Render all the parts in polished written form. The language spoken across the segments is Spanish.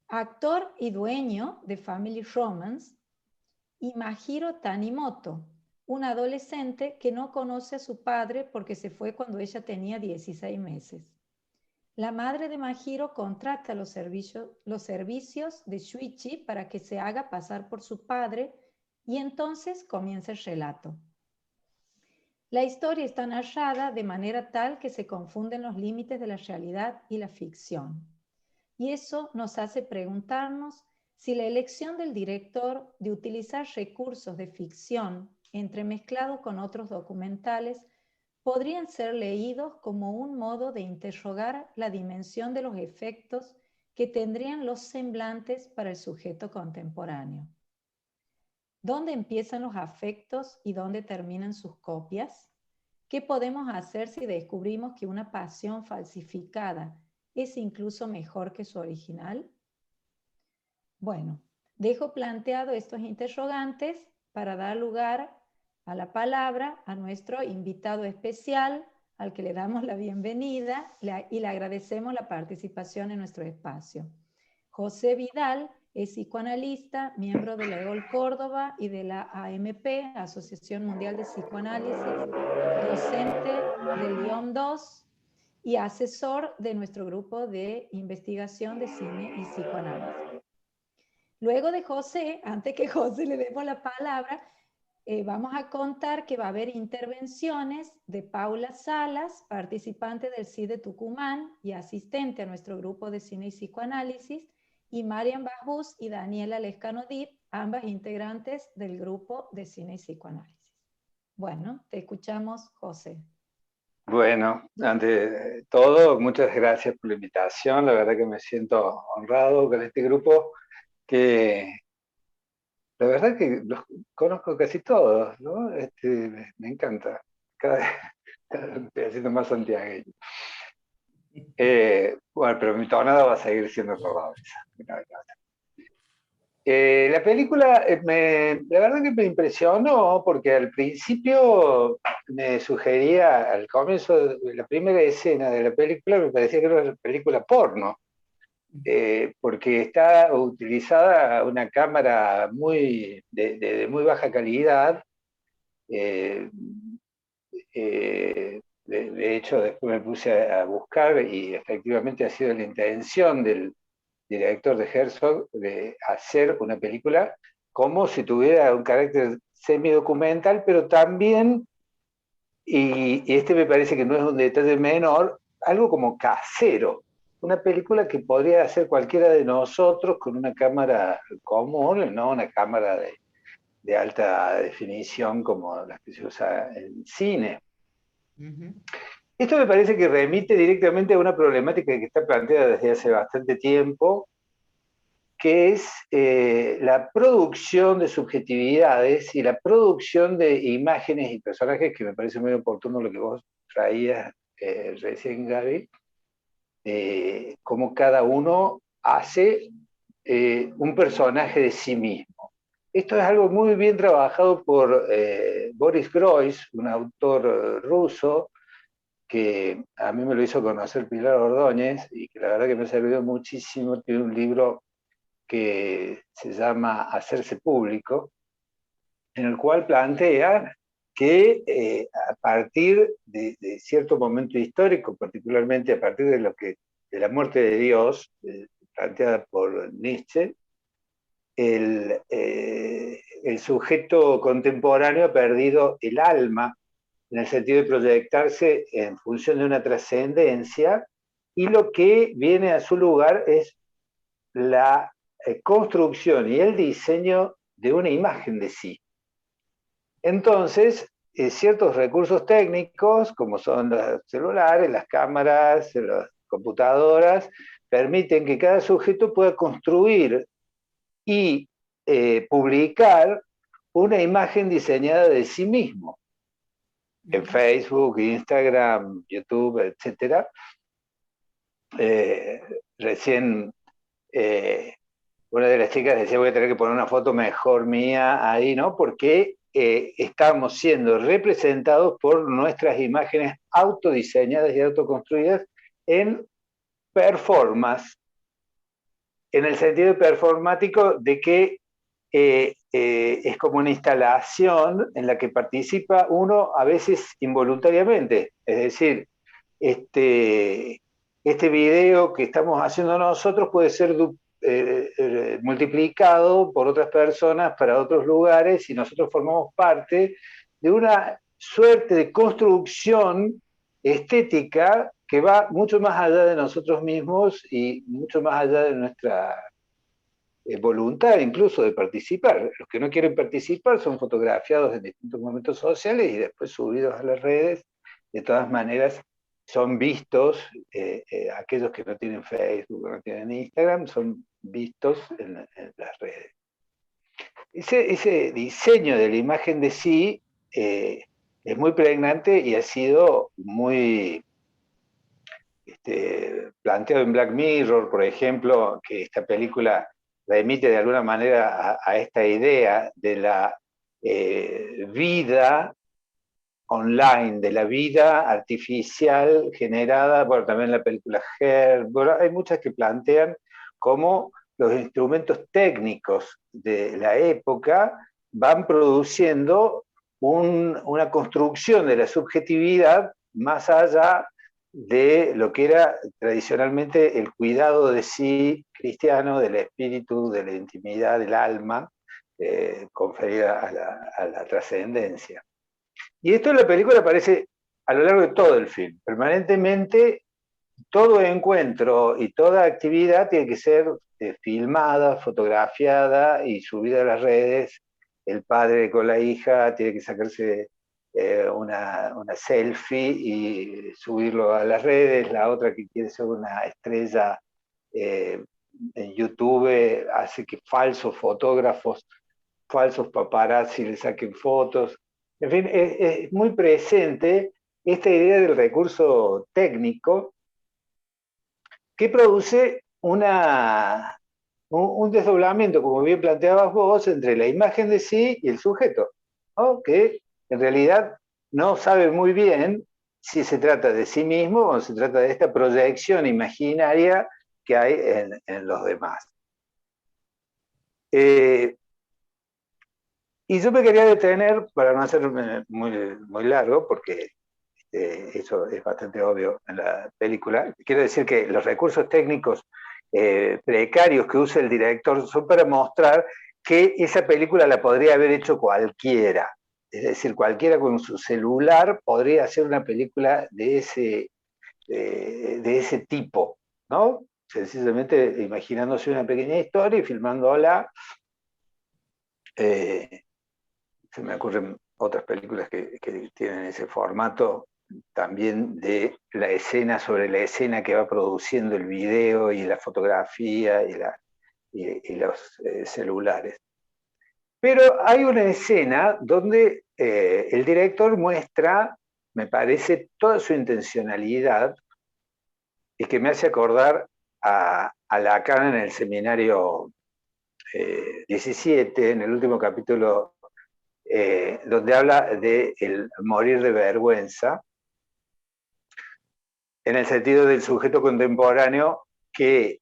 actor y dueño de Family Romance, y Mahiro Tanimoto, un adolescente que no conoce a su padre porque se fue cuando ella tenía 16 meses. La madre de Mahiro contrata los servicios de Shuichi para que se haga pasar por su padre y entonces comienza el relato. La historia está narrada de manera tal que se confunden los límites de la realidad y la ficción. Y eso nos hace preguntarnos si la elección del director de utilizar recursos de ficción entremezclados con otros documentales podrían ser leídos como un modo de interrogar la dimensión de los efectos que tendrían los semblantes para el sujeto contemporáneo. ¿Dónde empiezan los afectos y dónde terminan sus copias? ¿Qué podemos hacer si descubrimos que una pasión falsificada es incluso mejor que su original? Bueno, dejo planteado estos interrogantes para dar lugar a la palabra a nuestro invitado especial, al que le damos la bienvenida y le agradecemos la participación en nuestro espacio. José Vidal es psicoanalista, miembro de la EOL Córdoba y de la AMP, Asociación Mundial de Psicoanálisis, docente del IOM 2 y asesor de nuestro grupo de investigación de cine y psicoanálisis. Luego de José, antes que José le demos la palabra, vamos a contar que va a haber intervenciones de Paula Salas, participante del CIDE Tucumán y asistente a nuestro grupo de cine y psicoanálisis, y Marian Bajús y Daniela Lescano Dip, ambas integrantes del grupo de cine y psicoanálisis. Bueno, te escuchamos, José. Bueno, ante todo, muchas gracias por la invitación. La verdad que me siento honrado con este grupo, que la verdad que los conozco casi todos, ¿no? Me encanta. Cada vez me estoy haciendo más santiagueño. Bueno, pero mi tonada va a seguir siendo cordobesa. La película, la verdad que me impresionó porque al principio me sugería, al comienzo de la primera escena de la película, me parecía que era una película porno, porque está utilizada una cámara de muy baja calidad. De hecho, después me puse a buscar y efectivamente ha sido la intención del director de Herzog de hacer una película como si tuviera un carácter semidocumental, pero también, y este me parece que no es un detalle menor, algo como casero. Una película que podría hacer cualquiera de nosotros con una cámara común, no una cámara de alta definición como las que se usa en cine. Esto me parece que remite directamente a una problemática que está planteada desde hace bastante tiempo, que es la producción de subjetividades y la producción de imágenes y personajes, que me parece muy oportuno lo que vos traías recién, Gaby, cómo cada uno hace un personaje de sí mismo. Esto es algo muy bien trabajado por Boris Groys, un autor ruso, que a mí me lo hizo conocer Pilar Ordóñez y que la verdad que me ha servido muchísimo. Tiene un libro que se llama Hacerse Público, en el cual plantea que a partir de cierto momento histórico, particularmente a partir de la muerte de Dios, planteada por Nietzsche, el sujeto contemporáneo ha perdido el alma, en el sentido de proyectarse en función de una trascendencia, y lo que viene a su lugar es la construcción y el diseño de una imagen de sí. Entonces, ciertos recursos técnicos, como son los celulares, las cámaras, las computadoras, permiten que cada sujeto pueda construir y publicar una imagen diseñada de sí mismo en Facebook, Instagram, YouTube, etc. Recién una de las chicas decía, voy a tener que poner una foto mejor mía ahí, ¿no? Porque estamos siendo representados por nuestras imágenes autodiseñadas y autoconstruidas en performance, en el sentido performático de que es como una instalación en la que participa uno a veces involuntariamente. Es decir, este video que estamos haciendo nosotros puede ser multiplicado por otras personas para otros lugares y nosotros formamos parte de una suerte de construcción estética que va mucho más allá de nosotros mismos y mucho más allá de nuestra voluntad incluso de participar. Los que no quieren participar son fotografiados en distintos momentos sociales y después subidos a las redes. De todas maneras, son vistos, aquellos que no tienen Facebook, no tienen Instagram, son vistos en las redes. Ese diseño de la imagen de sí es muy pregnante y ha sido muy planteado en Black Mirror, por ejemplo, que esta película remite de alguna manera a esta idea de la vida online, de la vida artificial generada, bueno, también la película Her, bueno, hay muchas que plantean cómo los instrumentos técnicos de la época van produciendo una construcción de la subjetividad más allá de lo que era tradicionalmente el cuidado de sí cristiano, del espíritu, de la intimidad, del alma, conferida a la trascendencia. Y esto en la película aparece a lo largo de todo el film. Permanentemente, todo encuentro y toda actividad tiene que ser filmada, fotografiada y subida a las redes. El padre con la hija tiene que sacarse una selfie y subirlo a las redes. La otra que quiere ser una estrella en YouTube hace que falsos fotógrafos, falsos paparazzi le saquen fotos. En fin, es muy presente esta idea del recurso técnico que produce un desdoblamiento, como bien planteabas vos, entre la imagen de sí y el sujeto, ¿no? Que en realidad no sabe muy bien si se trata de sí mismo o se trata de esta proyección imaginaria que hay en los demás. Y yo me quería detener, para no hacerme muy largo, porque eso es bastante obvio en la película. Quiero decir que los recursos técnicos precarios que usa el director son para mostrar que esa película la podría haber hecho cualquiera. Es decir, cualquiera con su celular podría hacer una película de ese tipo, ¿no? Sencillamente imaginándose una pequeña historia y filmándola. Se me ocurren otras películas que tienen ese formato también de la escena sobre la escena que va produciendo el video y la fotografía y los celulares. Pero hay una escena donde el director muestra, me parece, toda su intencionalidad y que me hace acordar a Lacan en el seminario 17, en el último capítulo, donde habla de el morir de vergüenza, en el sentido del sujeto contemporáneo que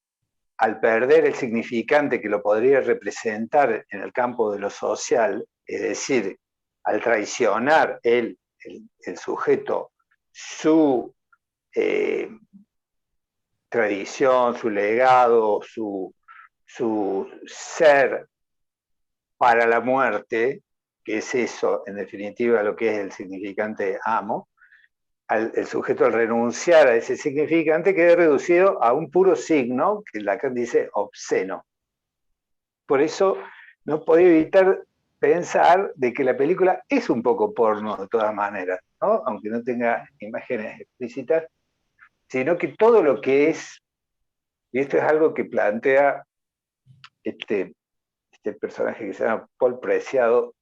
al perder el significante que lo podría representar en el campo de lo social, es decir, al traicionar el sujeto su tradición, su legado, su ser para la muerte, que es eso, en definitiva, lo que es el significante amo, el sujeto al renunciar a ese significante queda reducido a un puro signo, que Lacan dice obsceno. Por eso no podía evitar pensar de que la película es un poco porno de todas maneras, ¿no? Aunque no tenga imágenes explícitas, sino que todo lo que es, y esto es algo que plantea este personaje que se llama Paul Preciado,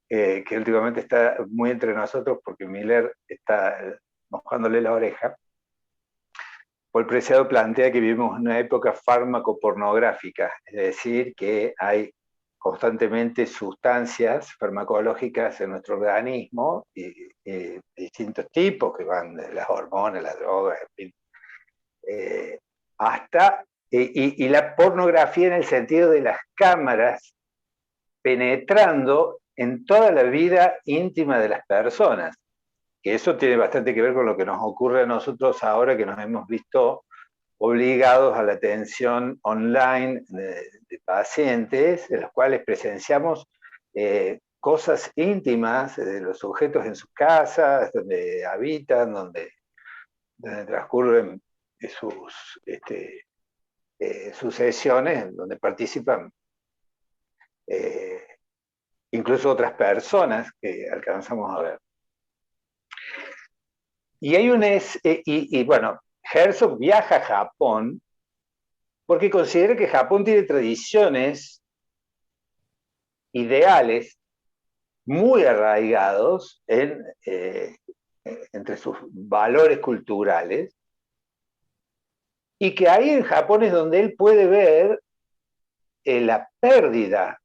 que últimamente está muy entre nosotros porque Miller está mojándole la oreja. Paul Preciado plantea que vivimos en una época fármaco-pornográfica, es decir, que hay constantemente sustancias farmacológicas en nuestro organismo de distintos tipos, que van de las hormonas, las drogas, en fin, hasta y la pornografía en el sentido de las cámaras penetrando en toda la vida íntima de las personas, que eso tiene bastante que ver con lo que nos ocurre a nosotros ahora que nos hemos visto obligados a la atención online de pacientes, en los cuales presenciamos cosas íntimas de los sujetos en sus casas, donde habitan, donde transcurren sus sesiones, donde participan incluso otras personas que alcanzamos a ver. Y hay bueno, Herzog viaja a Japón porque considera que Japón tiene tradiciones, ideales, muy arraigados entre sus valores culturales, y que ahí en Japón es donde él puede ver la pérdida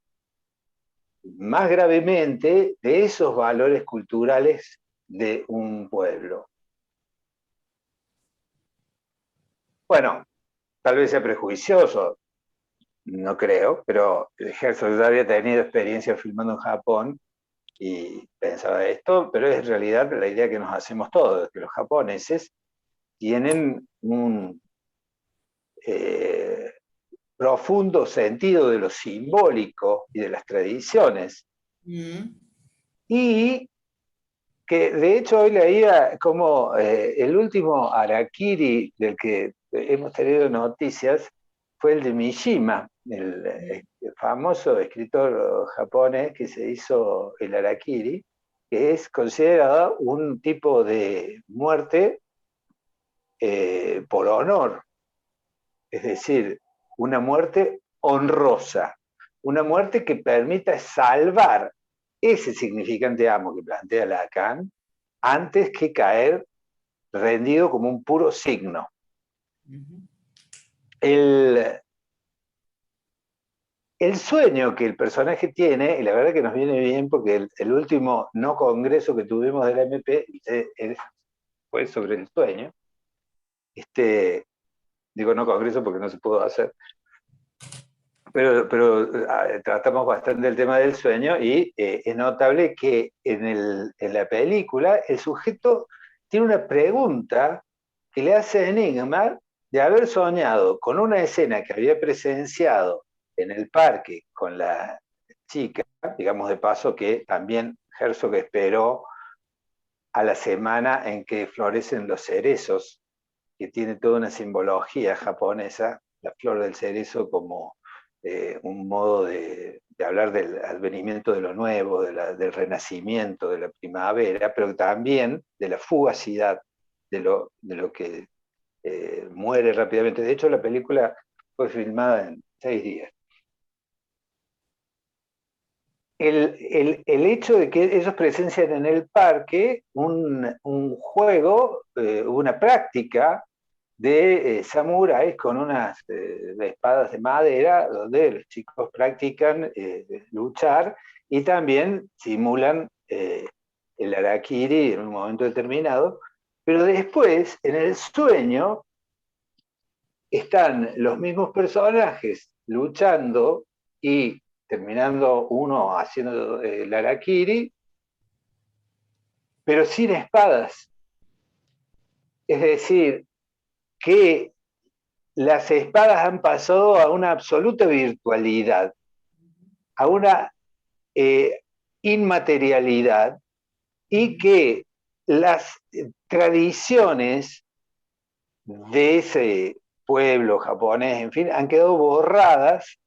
más gravemente de esos valores culturales de un pueblo. Bueno, tal vez sea prejuicioso, no creo, pero Herzog ya había tenido experiencia filmando en Japón y pensaba esto, pero es en realidad la idea que nos hacemos todos, que los japoneses tienen un profundo sentido de lo simbólico y de las tradiciones. Y que de hecho hoy leía como el último harakiri del que hemos tenido noticias fue el de Mishima, el famoso escritor japonés que se hizo el harakiri, que es considerado un tipo de muerte por honor, es decir, una muerte honrosa, una muerte que permita salvar ese significante amo que plantea Lacan antes que caer rendido como un puro signo. El sueño que el personaje tiene, y la verdad que nos viene bien porque el último no congreso que tuvimos de la MP fue sobre el sueño. Digo no congreso porque no se pudo hacer, pero tratamos bastante el tema del sueño y es notable que en la película el sujeto tiene una pregunta que le hace a Enigma de haber soñado con una escena que había presenciado en el parque con la chica, digamos de paso que también Herzog esperó a la semana en que florecen los cerezos, que tiene toda una simbología japonesa, la flor del cerezo como un modo de hablar del advenimiento de lo nuevo, del renacimiento, de la primavera, pero también de la fugacidad de lo que muere rápidamente. De hecho, la película fue filmada en 6 días. El hecho de que ellos presencian en el parque un juego, una práctica de samuráis con unas espadas de madera, donde los chicos practican luchar y también simulan el harakiri en un momento determinado, pero después, en el sueño, están los mismos personajes luchando y terminando uno haciendo el harakiri, pero sin espadas. Es decir, que las espadas han pasado a una absoluta virtualidad, a una inmaterialidad, y que las tradiciones de ese pueblo japonés, en fin, han quedado borradas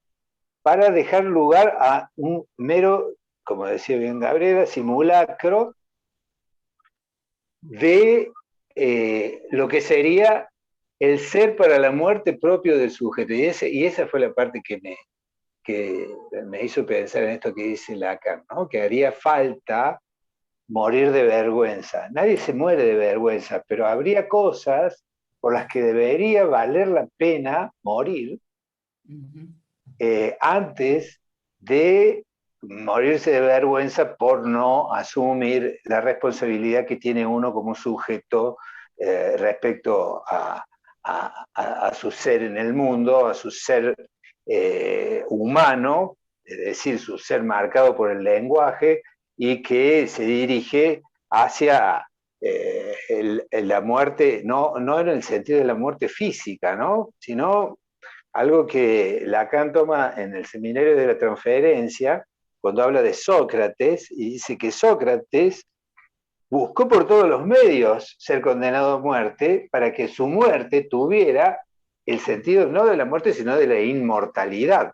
para dejar lugar a un mero, como decía bien Gabriela, simulacro de lo que sería el ser para la muerte propio del sujeto. Y esa fue la parte que me hizo pensar en esto que dice Lacan, ¿no? Que haría falta morir de vergüenza. Nadie se muere de vergüenza, pero habría cosas por las que debería valer la pena morir antes de morirse de vergüenza por no asumir la responsabilidad que tiene uno como sujeto respecto a su ser en el mundo, a su ser humano, es decir, su ser marcado por el lenguaje, y que se dirige hacia la muerte, no en el sentido de la muerte física, ¿no? Sino algo que Lacan toma en el Seminario de la Transferencia, cuando habla de Sócrates, y dice que Sócrates buscó por todos los medios ser condenado a muerte para que su muerte tuviera el sentido no de la muerte, sino de la inmortalidad,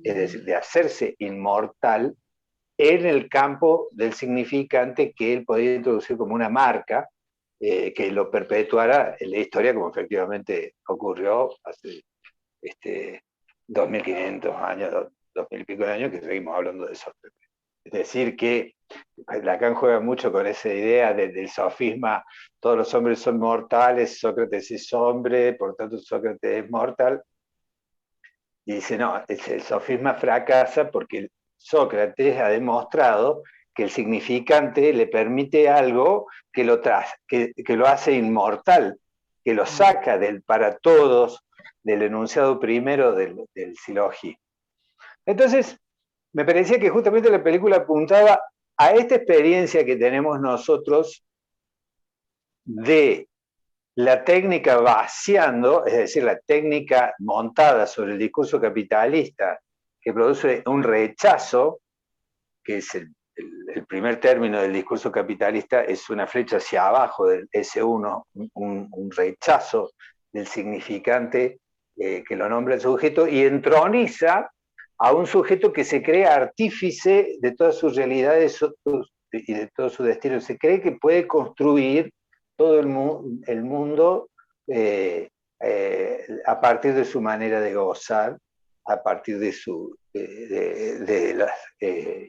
es decir, de hacerse inmortal en el campo del significante que él podía introducir como una marca que lo perpetuara en la historia, como efectivamente ocurrió hace 2500 años, 2000 y pico de años, que seguimos hablando de Sócrates. Es decir, que Lacan juega mucho con esa idea del sofisma: todos los hombres son mortales, Sócrates es hombre, por tanto Sócrates es mortal. Y dice, no, el sofisma fracasa porque Sócrates ha demostrado que el significante le permite algo que lo hace inmortal, que lo saca del para todos, del enunciado primero del silogismo. Entonces, me parecía que justamente la película apuntaba a esta experiencia que tenemos nosotros de la técnica vaciando, es decir, la técnica montada sobre el discurso capitalista, que produce un rechazo, que es el primer término del discurso capitalista, es una flecha hacia abajo del S1, un rechazo del significante que lo nombra el sujeto, y entroniza a un sujeto que se cree artífice de todas sus realidades y de todo su destino. Se cree que puede construir todo el mundo a partir de su manera de gozar, a partir de las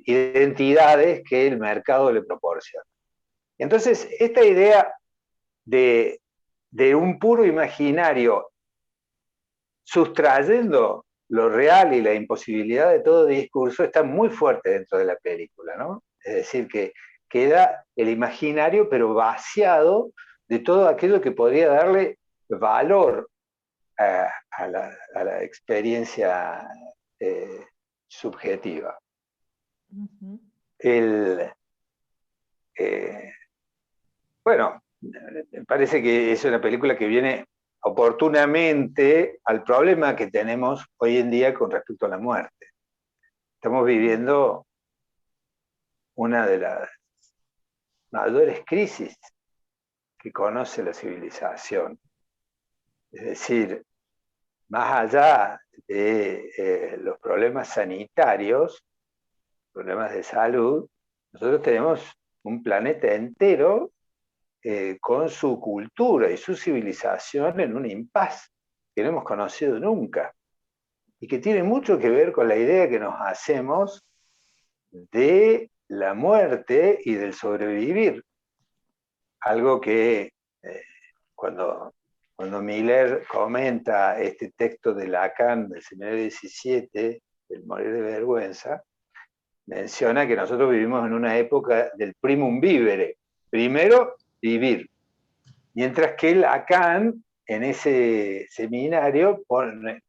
identidades que el mercado le proporciona. Entonces, esta idea de un puro imaginario sustrayendo lo real y la imposibilidad de todo discurso está muy fuerte dentro de la película, ¿no? Es decir, que queda el imaginario, pero vaciado de todo aquello que podría darle valor a la experiencia subjetiva. Ujú. Bueno, me parece que es una película que viene oportunamente al problema que tenemos hoy en día con respecto a la muerte. Estamos viviendo una de las mayores crisis que conoce la civilización. Es decir, más allá de los problemas sanitarios, problemas de salud, nosotros tenemos un planeta entero con su cultura y su civilización en un impasse que no hemos conocido nunca, y que tiene mucho que ver con la idea que nos hacemos de la muerte y del sobrevivir. Algo que cuando Miller comenta este texto de Lacan del Seminario 17, del morir de vergüenza, menciona que nosotros vivimos en una época del primum vivere, primero vivir, mientras que Lacan en ese seminario,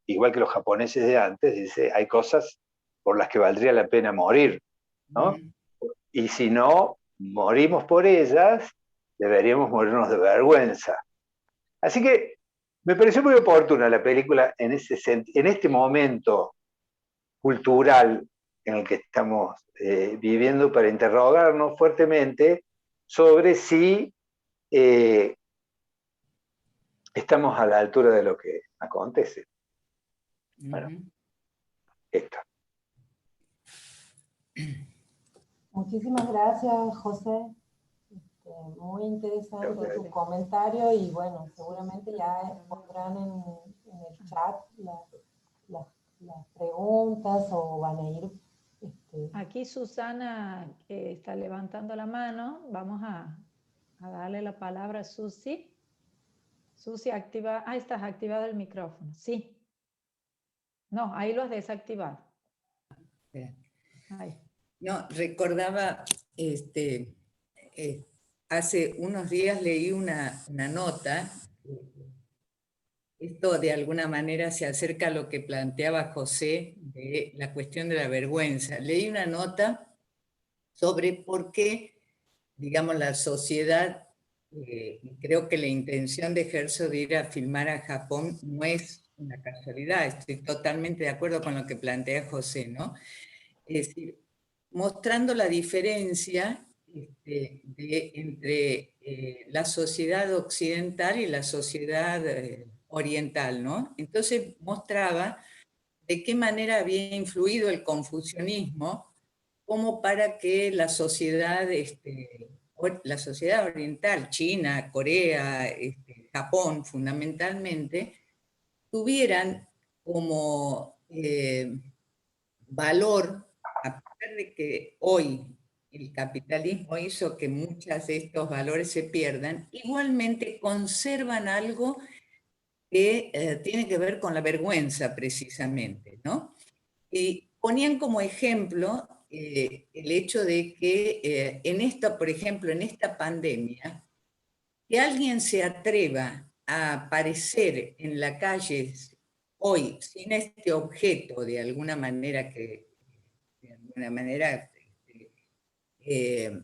igual que los japoneses de antes, dice, hay cosas por las que valdría la pena morir, ¿no? Y si no morimos por ellas, deberíamos morirnos de vergüenza. Así que me pareció muy oportuna la película en este momento cultural en el que estamos viviendo, para interrogarnos fuertemente sobre si estamos a la altura de lo que acontece. Bueno, esto. Muchísimas gracias, José. Muy interesante tu comentario, y bueno, seguramente ya pondrán en el chat las preguntas, o van a ir... Aquí Susana está levantando la mano. Vamos a darle la palabra a Susi. Susi, activa. Ah, estás activado el micrófono. Sí. No, ahí lo has desactivado. Ahí. No, recordaba, hace unos días leí una nota esto de alguna manera se acerca a lo que planteaba José de la cuestión de la vergüenza. Leí una nota sobre por qué, digamos, la sociedad, creo que la intención de Herzog de ir a filmar a Japón no es una casualidad, estoy totalmente de acuerdo con lo que plantea José, ¿no? Es decir, mostrando la diferencia entre la sociedad occidental y la sociedad oriental, ¿no? Entonces mostraba de qué manera había influido el confucianismo como para que la sociedad oriental, China, Corea, Japón fundamentalmente, tuvieran como valor, a pesar de que hoy el capitalismo hizo que muchos de estos valores se pierdan, igualmente conservan algo que tiene que ver con la vergüenza precisamente, ¿no? Y ponían como ejemplo el hecho de que por ejemplo, en esta pandemia, que alguien se atreva a aparecer en la calle hoy sin este objeto, de alguna manera eh,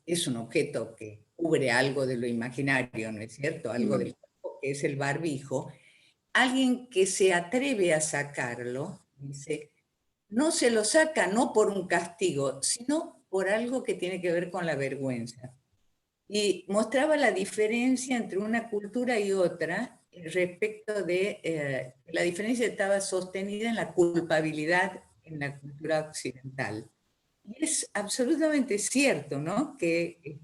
es un objeto que cubre algo de lo imaginario, ¿no es cierto? Algo del cuerpo, que es el barbijo. Alguien que se atreve a sacarlo, dice, no se lo saca no por un castigo, sino por algo que tiene que ver con la vergüenza. Y mostraba la diferencia entre una cultura y otra respecto de, la diferencia estaba sostenida en la culpabilidad en la cultura occidental. Y es absolutamente cierto, ¿no? Que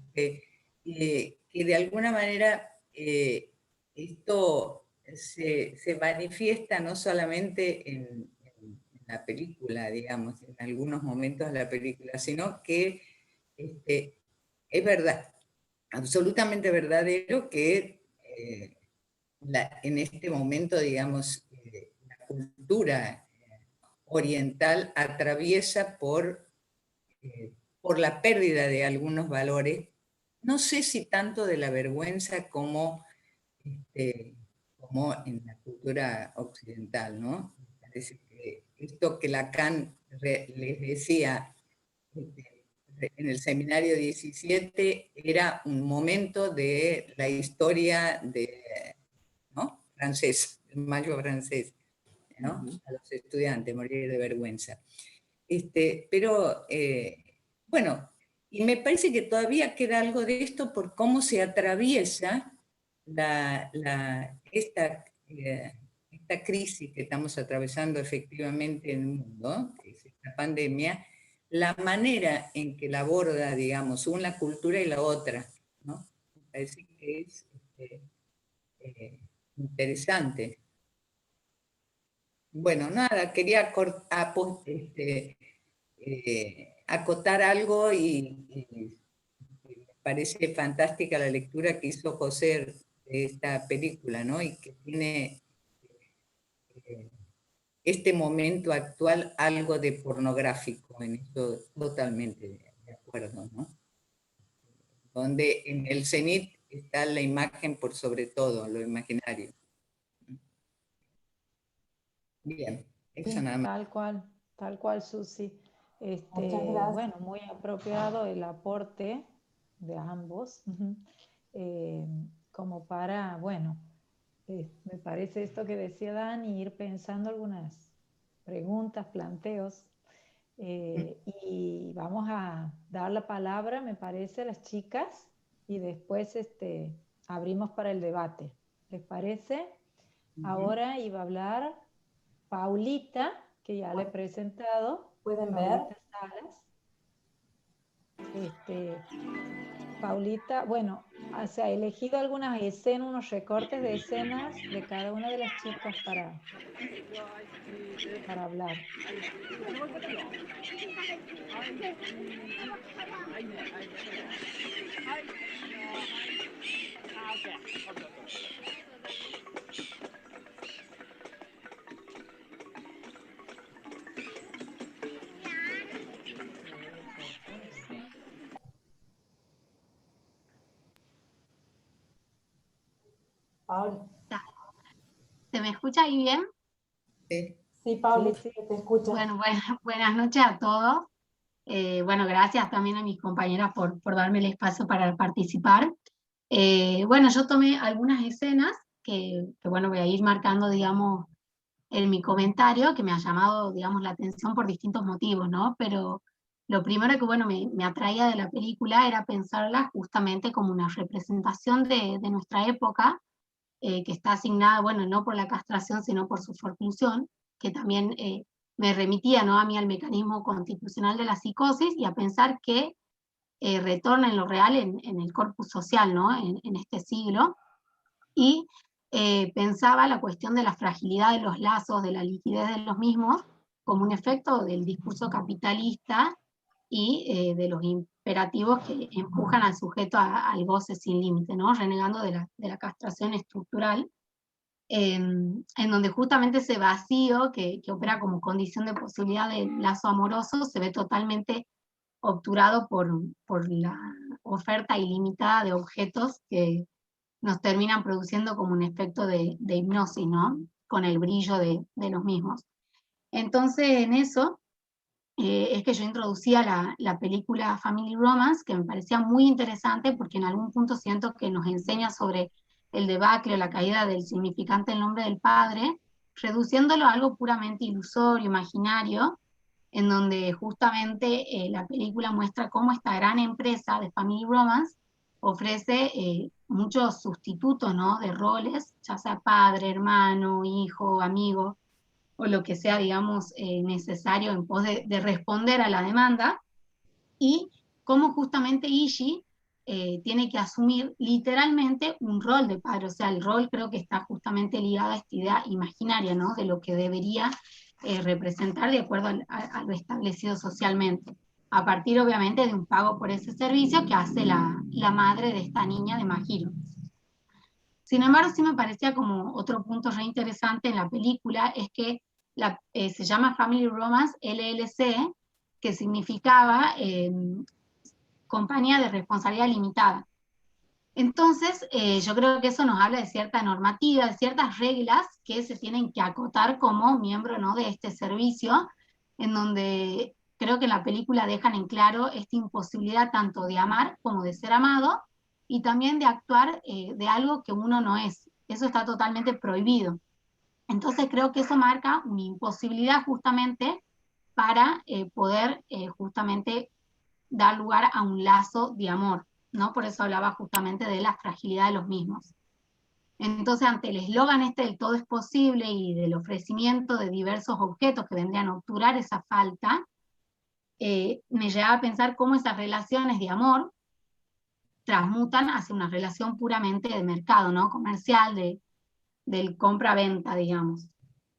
de alguna manera esto se manifiesta no solamente en la película, digamos, en algunos momentos de la película, sino que es verdad, absolutamente verdadero que en este momento, digamos, la cultura oriental atraviesa por la pérdida de algunos valores, no sé si tanto de la vergüenza como en la cultura occidental, ¿no? Parece que esto que Lacan les decía en el seminario 17 era un momento de la historia ¿no? Francesa, el mayo francés, ¿no? A los estudiantes, morir de vergüenza. Pero, bueno, y me parece que todavía queda algo de esto por cómo se atraviesa esta crisis que estamos atravesando efectivamente en el mundo, que es esta pandemia, la manera en que la aborda, digamos, una cultura y la otra, ¿no? Me parece que es interesante. Bueno, nada, quería acotar algo y me parece fantástica la lectura que hizo José de esta película, ¿no? Y que tiene eh, este momento actual algo de pornográfico, en esto totalmente de acuerdo, ¿no? Donde en el cenit está la imagen por sobre todo, lo imaginario. Bien, eso Sí, nada más. tal cual, Susi. Muchas gracias. Bueno, muy apropiado el aporte de ambos, eh, como para, bueno, me parece esto que decía Dani, ir pensando algunas preguntas, planteos, y vamos a dar la palabra, me parece, a las chicas y después abrimos para el debate. ¿Les parece? Ahora iba a hablar Paulita, que ya le he presentado. ¿Pueden ver? Paulita Salas. Paulita, bueno, se ha elegido algunas escenas, unos recortes de escenas de cada una de las chicas para hablar. Pauli. ¿Se me escucha ahí bien? Sí, Pauli, sí, te escucho. Bueno, buenas noches a todos. Bueno, gracias también a mis compañeras por darme el espacio para participar. Bueno, yo tomé algunas escenas que bueno, voy a ir marcando, digamos, en mi comentario, que me ha llamado, digamos, la atención por distintos motivos, ¿no? Pero lo primero que, bueno, me atraía de la película era pensarla justamente como una representación de nuestra época, que está asignada, bueno, no por la castración, sino por su forclusión, que también me remitía, ¿no?, a mí al mecanismo constitucional de la psicosis y a pensar que retorna en lo real en el corpus social, ¿no?, en este siglo. Y pensaba la cuestión de la fragilidad de los lazos, de la liquidez de los mismos, como un efecto del discurso capitalista y de los imperativos que empujan al sujeto al goce sin límite, ¿no?, renegando de la castración estructural, en donde justamente ese vacío que opera como condición de posibilidad del lazo amoroso se ve totalmente obturado por la oferta ilimitada de objetos que nos terminan produciendo como un efecto de hipnosis, ¿no?, con el brillo de los mismos. Entonces, en eso es que yo introducía la película Family Romance, que me parecía muy interesante porque en algún punto siento que nos enseña sobre el debacle o la caída del significante del nombre del padre, reduciéndolo a algo puramente ilusorio, imaginario, en donde justamente la película muestra cómo esta gran empresa de Family Romance ofrece muchos sustitutos, ¿no?, de roles, ya sea padre, hermano, hijo, amigo, o lo que sea, digamos, necesario en pos de responder a la demanda, y cómo justamente Ishii tiene que asumir literalmente un rol de padre. O sea, el rol creo que está justamente ligado a esta idea imaginaria, ¿no?, de lo que debería representar de acuerdo a lo establecido socialmente, a partir obviamente de un pago por ese servicio que hace la madre de esta niña de Mahiro. Sin embargo, sí me parecía como otro punto re interesante en la película, es que se llama Family Romance LLC, que significaba compañía de responsabilidad limitada. Entonces, yo creo que eso nos habla de cierta normativa, de ciertas reglas que se tienen que acotar como miembro, ¿no?, de este servicio, en donde creo que en la película dejan en claro esta imposibilidad tanto de amar como de ser amado, y también de actuar de algo que uno no es. Eso está totalmente prohibido. Entonces creo que eso marca una imposibilidad justamente para poder justamente dar lugar a un lazo de amor, ¿no? Por eso hablaba justamente de la fragilidad de los mismos. Entonces, ante el eslogan este del todo es posible y del ofrecimiento de diversos objetos que vendrían a obturar esa falta, me llevaba a pensar cómo esas relaciones de amor transmutan hacia una relación puramente de mercado, ¿no?, comercial, del compra-venta, digamos,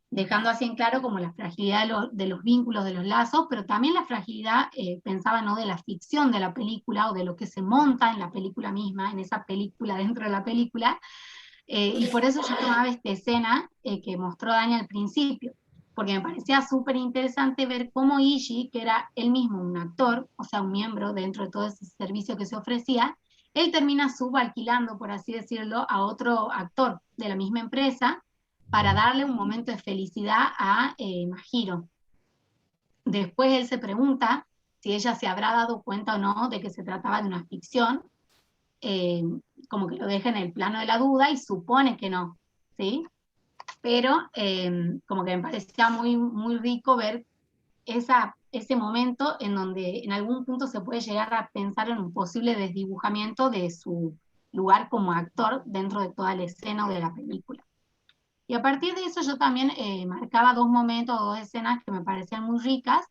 dejando así en claro como la fragilidad de los vínculos, de los lazos, pero también la fragilidad, pensaba, ¿no?, de la ficción de la película, o de lo que se monta en la película misma, en esa película dentro de la película, y por eso yo tomaba esta escena que mostró Dani al principio, porque me parecía súper interesante ver cómo Ishii, que era él mismo un actor, o sea, un miembro dentro de todo ese servicio que se ofrecía, él termina subalquilando, por así decirlo, a otro actor de la misma empresa para darle un momento de felicidad a Mahiro. Después él se pregunta si ella se habrá dado cuenta o no de que se trataba de una ficción, como que lo deja en el plano de la duda y supone que no, ¿sí? Pero como que me parecía muy, muy rico ver ese momento en donde en algún punto se puede llegar a pensar en un posible desdibujamiento de su lugar como actor dentro de toda la escena o de la película. Y a partir de eso yo también marcaba dos momentos, dos escenas que me parecían muy ricas,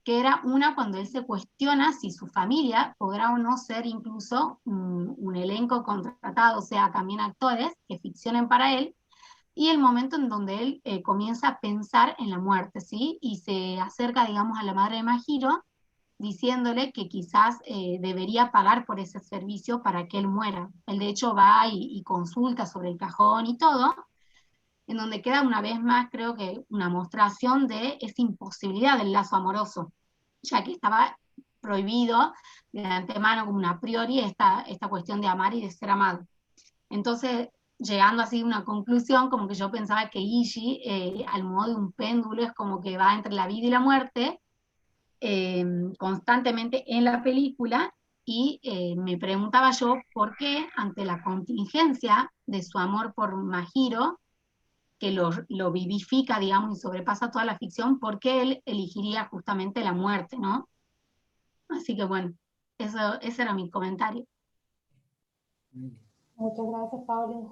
que era una cuando él se cuestiona si su familia podrá o no ser incluso un elenco contratado, o sea, también actores que ficcionen para él, y el momento en donde él comienza a pensar en la muerte, ¿sí? Y se acerca, digamos, a la madre de Mahiro, diciéndole que quizás debería pagar por ese servicio para que él muera. Él de hecho va y consulta sobre el cajón y todo, en donde queda una vez más, creo que, una mostración de esa imposibilidad del lazo amoroso, ya que estaba prohibido de antemano como una a priori esta cuestión de amar y de ser amado. Entonces, llegando así a una conclusión, como que yo pensaba que Ishi, al modo de un péndulo, es como que va entre la vida y la muerte, constantemente en la película, y me preguntaba yo por qué, ante la contingencia de su amor por Mahiro, que lo vivifica, digamos, y sobrepasa toda la ficción, por qué él elegiría justamente la muerte, ¿no? Así que bueno, ese era mi comentario. Muchas gracias, Pauli.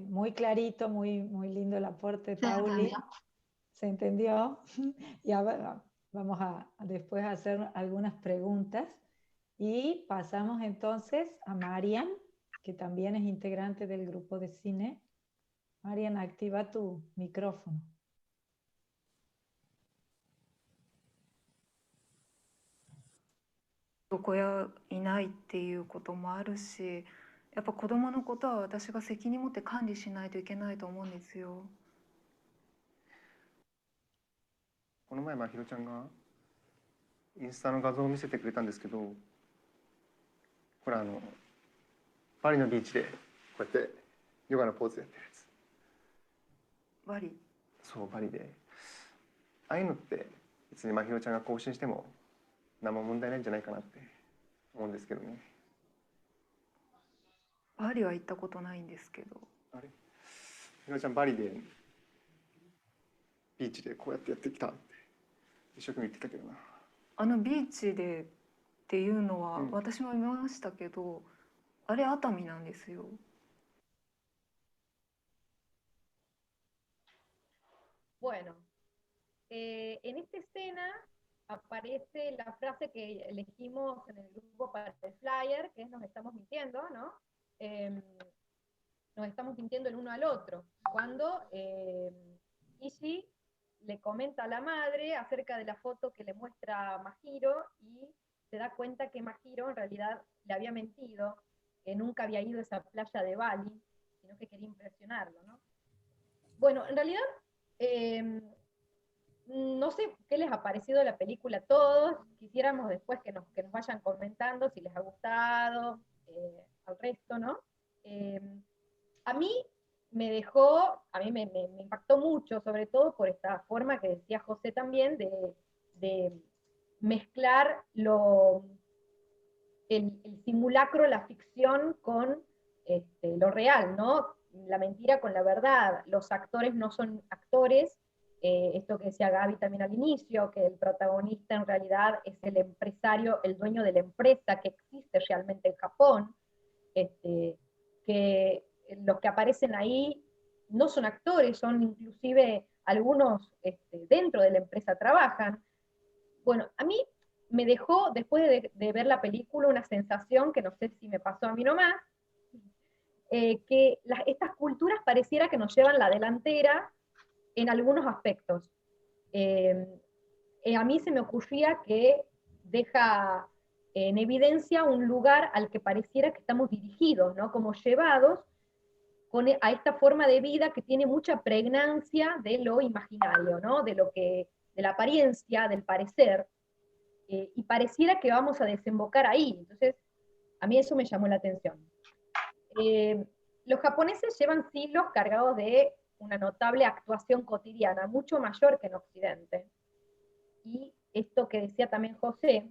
Muy clarito, muy lindo el aporte de ¿Se Pauli. entendió? ¿Se entendió? Y ahora vamos a después a hacer algunas preguntas. Y pasamos entonces a Marian, que también es integrante del grupo de cine. Marian, activa tu micrófono. 子やいないっていうこともあるし、やっぱ子供のことは私が責任持って管理しないといけないと思うんですよ。この前まひろちゃんがインスタの画像を見せてくれたんですけど、これバリのビーチでこうやってヨガのポーズやってるやつ。バリ。そうバリで、ああいうのって別にまひろちゃんが更新しても何も問題ないんじゃないかなって思うんですけどね。バリは行ったことないんですけど。あれ、ひろちゃんバリでビーチでこうやってやってきたって一生懸命言ってたけどな。あのビーチでっていうのは私も見ましたけど、あれ熱海なんですよ。Bueno, en esta escena aparece la frase que elegimos en el grupo para el flyer, que es nos estamos mintiendo, ¿no? Nos estamos mintiendo el uno al otro. Cuando Ishi le comenta a la madre acerca de la foto que le muestra Mahiro y se da cuenta que Mahiro en realidad le había mentido, que nunca había ido a esa playa de Bali, sino que quería impresionarlo, ¿no? Bueno, en realidad no sé qué les ha parecido la película a todos, quisiéramos después que nos vayan comentando si les ha gustado, al resto, ¿no? A mí me impactó mucho, sobre todo por esta forma que decía José también, de mezclar el simulacro, la ficción con lo real, ¿no? La mentira con la verdad. Los actores no son actores, esto que decía Gaby también al inicio, que el protagonista en realidad es el empresario, el dueño de la empresa que existe realmente en Japón, que los que aparecen ahí no son actores, son inclusive algunos dentro de la empresa trabajan. Bueno, a mí me dejó, después de ver la película, una sensación que no sé si me pasó a mí nomás, que estas culturas pareciera que nos llevan la delantera en algunos aspectos. A mí se me ocurría que deja en evidencia un lugar al que pareciera que estamos dirigidos, ¿no? Como llevados a esta forma de vida que tiene mucha pregnancia de lo imaginario, ¿no? De la apariencia, del parecer, y pareciera que vamos a desembocar ahí. Entonces, a mí eso me llamó la atención. Los japoneses llevan siglos cargados de una notable actuación cotidiana, mucho mayor que en Occidente. Y esto que decía también José,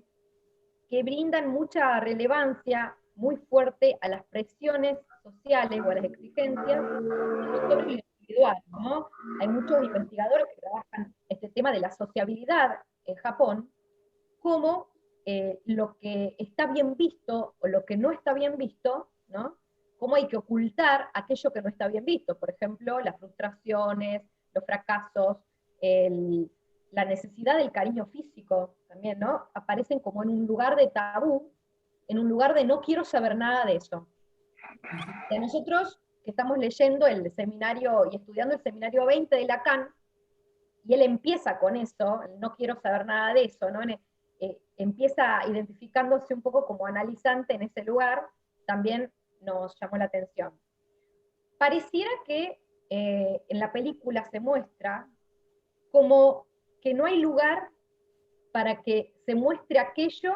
que brindan mucha relevancia muy fuerte a las presiones sociales o a las exigencias sobre lo individual, ¿no? Hay muchos investigadores que trabajan este tema de la sociabilidad en Japón, como lo que está bien visto o lo que no está bien visto, ¿no? Cómo hay que ocultar aquello que no está bien visto. Por ejemplo, las frustraciones, los fracasos, la necesidad del cariño físico también, ¿no? Aparecen como en un lugar de tabú, en un lugar de no quiero saber nada de eso. Y a nosotros que estamos leyendo el seminario y estudiando el seminario 20 de Lacan, y él empieza con eso, no quiero saber nada de eso, ¿no? Empieza identificándose un poco como analizante en ese lugar, también nos llamó la atención. Pareciera que en la película se muestra como que no hay lugar para que se muestre aquello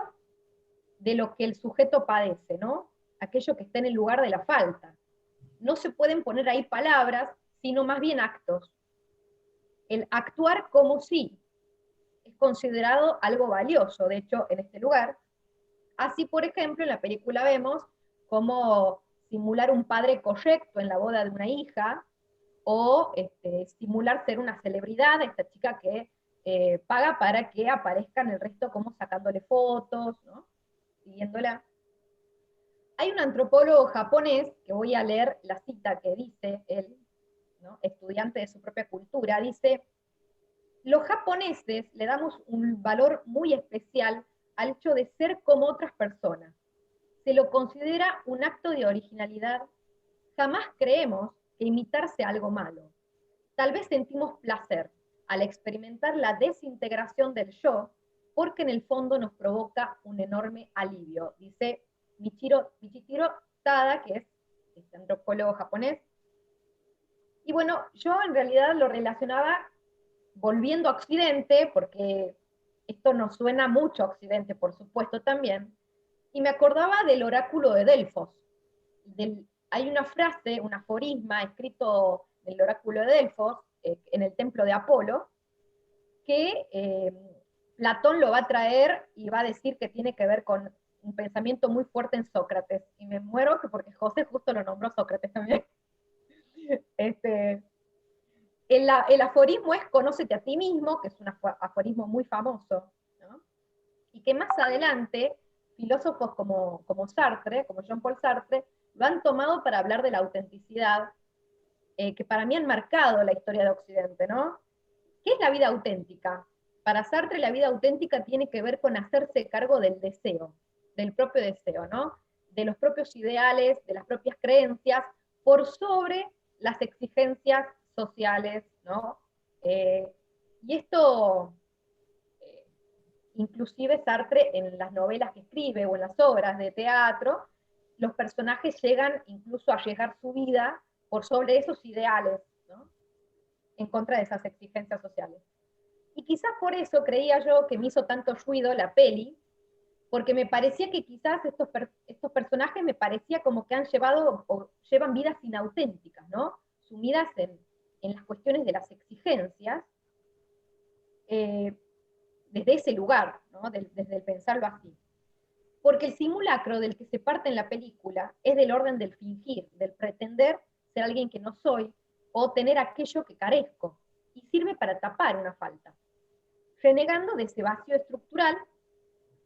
de lo que el sujeto padece, ¿no? aquello que está en el lugar de la falta. No se pueden poner ahí palabras, sino más bien actos. El actuar como si es considerado algo valioso, de hecho, en este lugar. Así, por ejemplo, en la película vemos cómo simular un padre correcto en la boda de una hija, o simular ser una celebridad, esta chica que paga para que aparezcan el resto como sacándole fotos, ¿no? Siguiéndola. Hay un antropólogo japonés, que voy a leer la cita que dice él, ¿no? Estudiante de su propia cultura, dice: los japoneses le damos un valor muy especial al hecho de ser como otras personas. Se lo considera un acto de originalidad. Jamás creemos que imitar sea algo malo. Tal vez sentimos placer al experimentar la desintegración del yo, porque en el fondo nos provoca un enorme alivio, dice Michiro Tada, que es este antropólogo japonés. Y bueno, yo en realidad lo relacionaba volviendo a Occidente, porque esto nos suena mucho a Occidente, por supuesto, también, y me acordaba del oráculo de Delfos. Hay una frase, un aforisma escrito del oráculo de Delfos, en el templo de Apolo, que Platón lo va a traer y va a decir que tiene que ver con un pensamiento muy fuerte en Sócrates. Y me muero porque José justo lo nombró Sócrates también. El aforismo es conócete a ti mismo, que es un aforismo muy famoso, ¿no? Y que más adelante filósofos como Sartre, como Jean-Paul Sartre, lo han tomado para hablar de la autenticidad, que para mí han marcado la historia de Occidente, ¿no? ¿Qué es la vida auténtica? Para Sartre la vida auténtica tiene que ver con hacerse cargo del deseo, del propio deseo, ¿no? De los propios ideales, de las propias creencias, por sobre las exigencias sociales, ¿no? Y esto, inclusive Sartre en las novelas que escribe o en las obras de teatro, los personajes llegan incluso a llegar su vida por sobre esos ideales, ¿no? En contra de esas exigencias sociales. Y quizás por eso creía yo que me hizo tanto ruido la peli, porque me parecía que quizás estos personajes me parecía como que han llevado o llevan vidas inauténticas, ¿no? Sumidas en las cuestiones de las exigencias, desde ese lugar, ¿no? Desde el pensarlo así. Porque el simulacro del que se parte en la película es del orden del fingir, del pretender ser alguien que no soy, o tener aquello que carezco, y sirve para tapar una falta, renegando de ese vacío estructural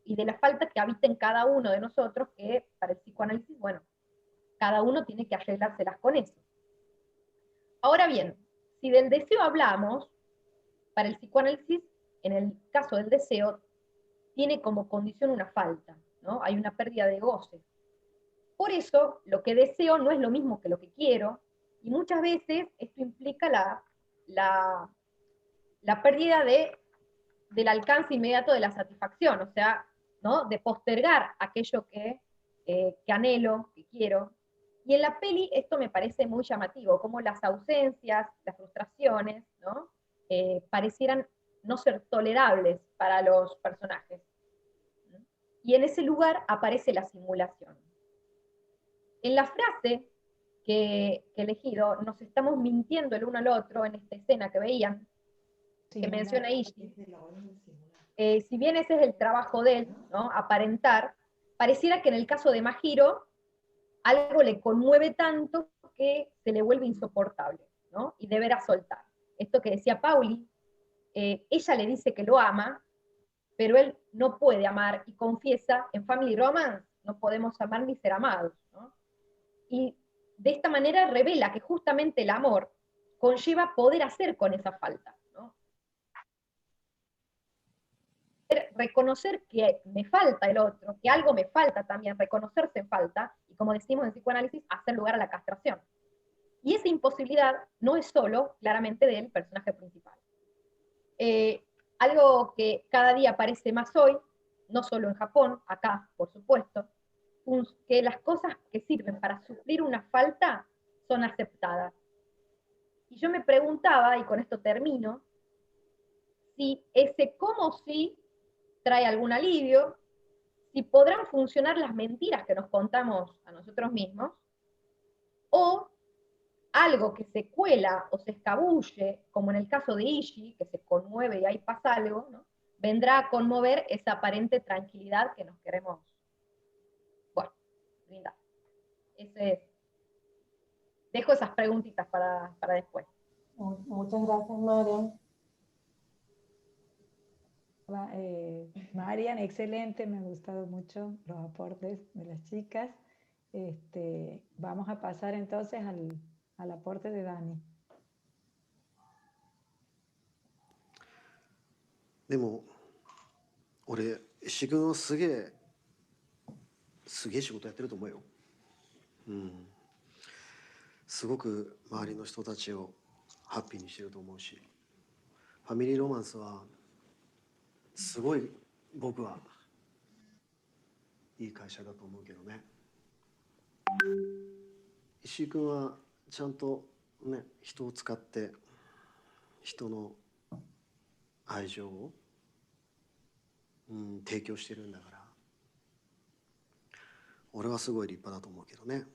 y de la falta que habita en cada uno de nosotros, que para el psicoanálisis, bueno, cada uno tiene que arreglárselas con eso. Ahora bien, si del deseo hablamos, para el psicoanálisis, en el caso del deseo, tiene como condición una falta, ¿no? Hay una pérdida de goce. Por eso, lo que deseo no es lo mismo que lo que quiero, y muchas veces esto implica la pérdida del alcance inmediato de la satisfacción, o sea, ¿no? De postergar aquello que anhelo, que quiero. Y en la peli esto me parece muy llamativo, como las ausencias, las frustraciones, ¿no? Parecieran no ser tolerables para los personajes. Y en ese lugar aparece la simulación. En la frase que he elegido, nos estamos mintiendo el uno al otro en esta escena que veían, que menciona Ishii. Si bien ese es el trabajo de él, ¿no? Aparentar, pareciera que en el caso de Mahiro, algo le conmueve tanto que se le vuelve insoportable, ¿no? Y deberá soltar. Esto que decía Pauli, ella le dice que lo ama, pero él no puede amar y confiesa, en Family Romance no podemos amar ni ser amados, ¿no? Y de esta manera revela que justamente el amor conlleva poder hacer con esa falta, ¿no? Reconocer que me falta el otro, que algo me falta también, reconocerse en falta, y como decimos en psicoanálisis, hacer lugar a la castración. Y esa imposibilidad no es solo, claramente, del personaje principal. Algo que cada día aparece más hoy, no solo en Japón, acá, por supuesto, que las cosas que sirven para suplir una falta son aceptadas. Y yo me preguntaba, y con esto termino, si ese cómo sí trae algún alivio, si podrán funcionar las mentiras que nos contamos a nosotros mismos, o algo que se cuela o se escabulle, como en el caso de Ishii, que se conmueve y ahí pasa algo, ¿no? Vendrá a conmover esa aparente tranquilidad que nos queremos, bueno, brindar. Dejo esas preguntitas para después. Muchas gracias, Marian. Marian, excelente, me han gustado mucho los aportes de las chicas. Vamos a pasar entonces al aporte de Dani. でも俺石君はすげえ仕事やってると思うよ。すごく周りの人たちをハッピーにしてると思うし、ファミリーロマンスはすごい僕はいい会社だと思うけどね。石井君はちゃんとね、人を使って人の愛情を、提供してるんだから、俺はすごい立派だと思うけどね。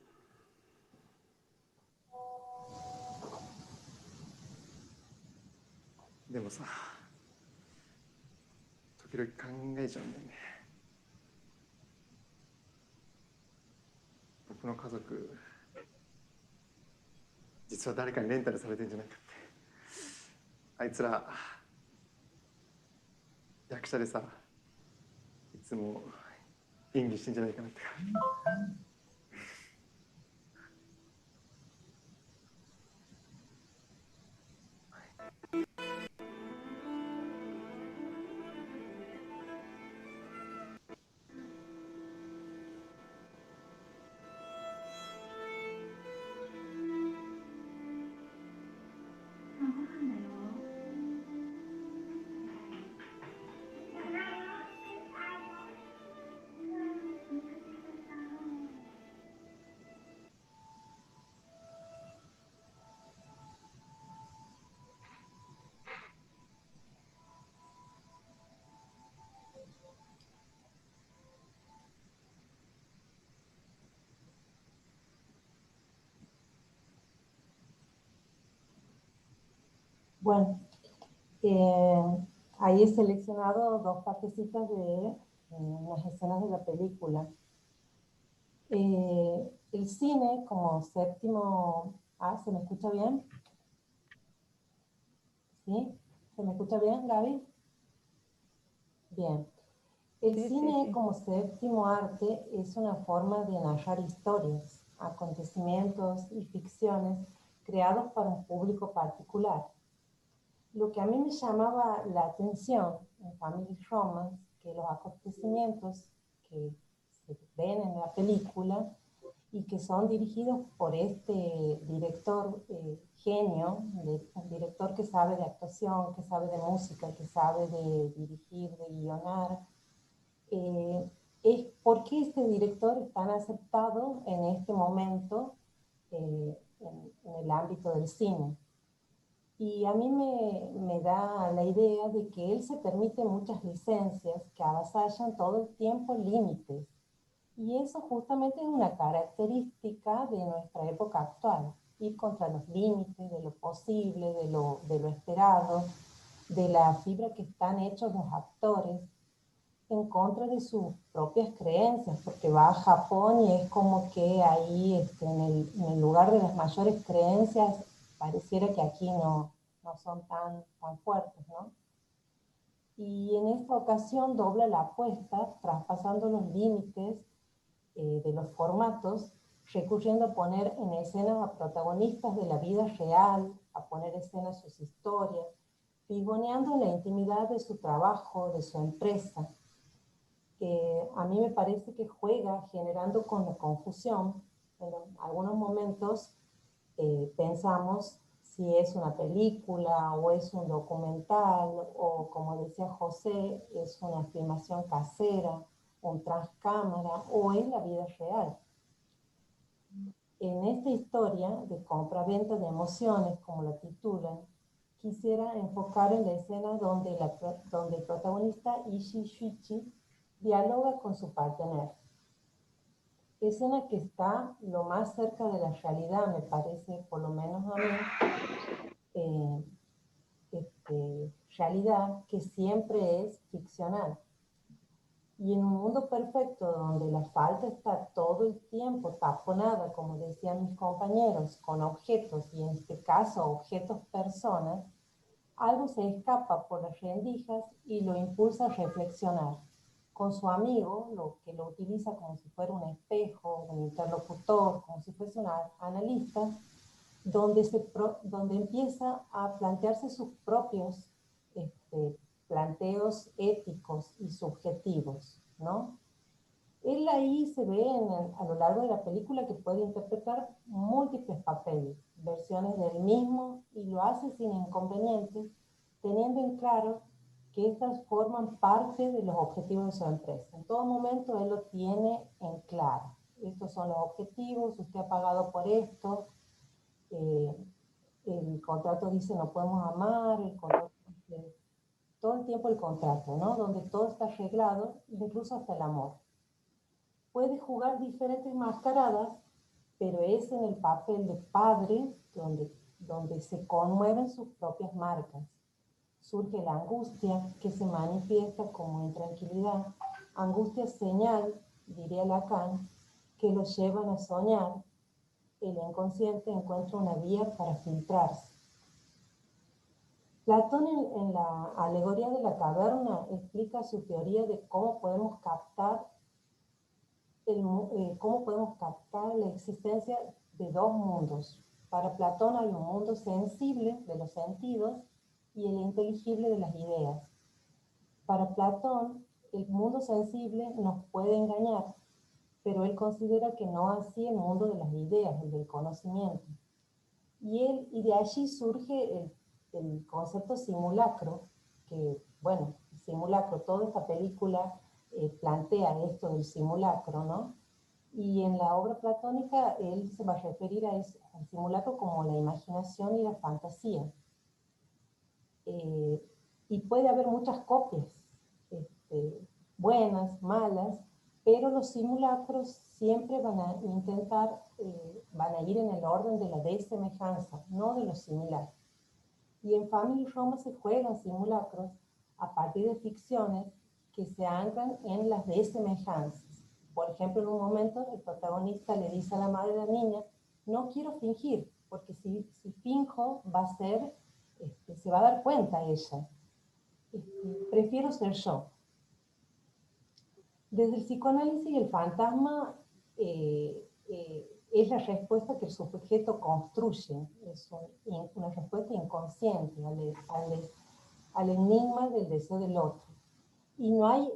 でもさ、時々考えちゃうんだよね。僕の家族、実は誰かにレンタルされてんじゃないかって。あいつら役者でさ、いつも演技してんじゃないかなって。Bueno, ahí he seleccionado dos partecitas de las escenas de la película. El cine como séptimo... ¿se me escucha bien? ¿Sí? ¿Se me escucha bien, Gaby? Bien. El cine como séptimo arte es una forma de narrar historias, acontecimientos y ficciones creados para un público particular. Lo que a mí me llamaba la atención en Family Romance, que los acontecimientos que se ven en la película y que son dirigidos por este director genio, un director que sabe de actuación, que sabe de música, que sabe de dirigir, de guionar, es por qué este director es tan aceptado en este momento en el ámbito del cine. Y a mí me da la idea de que él se permite muchas licencias que avasallan todo el tiempo límites. Y eso justamente es una característica de nuestra época actual, ir contra los límites de lo posible, de lo esperado, de la fibra que están hechos los actores, en contra de sus propias creencias, porque va a Japón y es como que ahí en el lugar de las mayores creencias pareciera que aquí no son tan fuertes, ¿no? Y en esta ocasión dobla la apuesta, traspasando los límites de los formatos, recurriendo a poner en escena a protagonistas de la vida real, a poner en escena sus historias, pivoneando la intimidad de su trabajo, de su empresa. A mí me parece que juega generando con la confusión. En algunos momentos pensamos si es una película o es un documental o, como decía José, es una filmación casera, un transcámara o es la vida real. En esta historia de compra-venta de emociones, como la titulan, quisiera enfocar en la escena donde el protagonista Ishii Shuichi dialoga con su partener. Escena que está lo más cerca de la realidad, me parece, por lo menos a mí, realidad que siempre es ficcional. Y en un mundo perfecto donde la falta está todo el tiempo taponada, como decían mis compañeros, con objetos, y en este caso objetos personas, algo se escapa por las rendijas y lo impulsa a reflexionar. Con su amigo, lo que lo utiliza como si fuera un espejo, un interlocutor, como si fuese un analista, donde empieza a plantearse sus propios planteos éticos y subjetivos, ¿no? Él ahí se ve a lo largo de la película que puede interpretar múltiples papeles, versiones del mismo, y lo hace sin inconvenientes, teniendo en claro que estas forman parte de los objetivos de su empresa. En todo momento él lo tiene en claro. Estos son los objetivos, usted ha pagado por esto, el contrato dice no podemos amar, el contrato dice, todo el tiempo el contrato, ¿no? Donde todo está arreglado, incluso hasta el amor. Puede jugar diferentes mascaradas, pero es en el papel de padre donde se conmueven sus propias marcas. Surge la angustia que se manifiesta como intranquilidad, angustia señal, diría Lacan, que los llevan a soñar. El inconsciente encuentra una vía para filtrarse. Platón en la alegoría de la caverna explica su teoría de cómo podemos captar la existencia de dos mundos. Para Platón hay un mundo sensible de los sentidos y el inteligible de las ideas. Para Platón, el mundo sensible nos puede engañar, pero él considera que no así el mundo de las ideas, el del conocimiento. Y de allí surge el concepto simulacro, que, bueno, simulacro, toda esta película plantea esto del simulacro, ¿no? Y en la obra platónica él se va a referir al simulacro como la imaginación y la fantasía. Y puede haber muchas copias, buenas, malas, pero los simulacros siempre van a intentar, van a ir en el orden de la desemejanza, no de lo similar. Y en Family Roma se juegan simulacros a partir de ficciones que se anclan en las desemejanzas. Por ejemplo, en un momento el protagonista le dice a la madre de la niña, no quiero fingir, porque si finjo va a ser, se va a dar cuenta ella. Prefiero ser yo. Desde el psicoanálisis, el fantasma es la respuesta que el sujeto construye, es una respuesta inconsciente al enigma del deseo del otro. Y no hay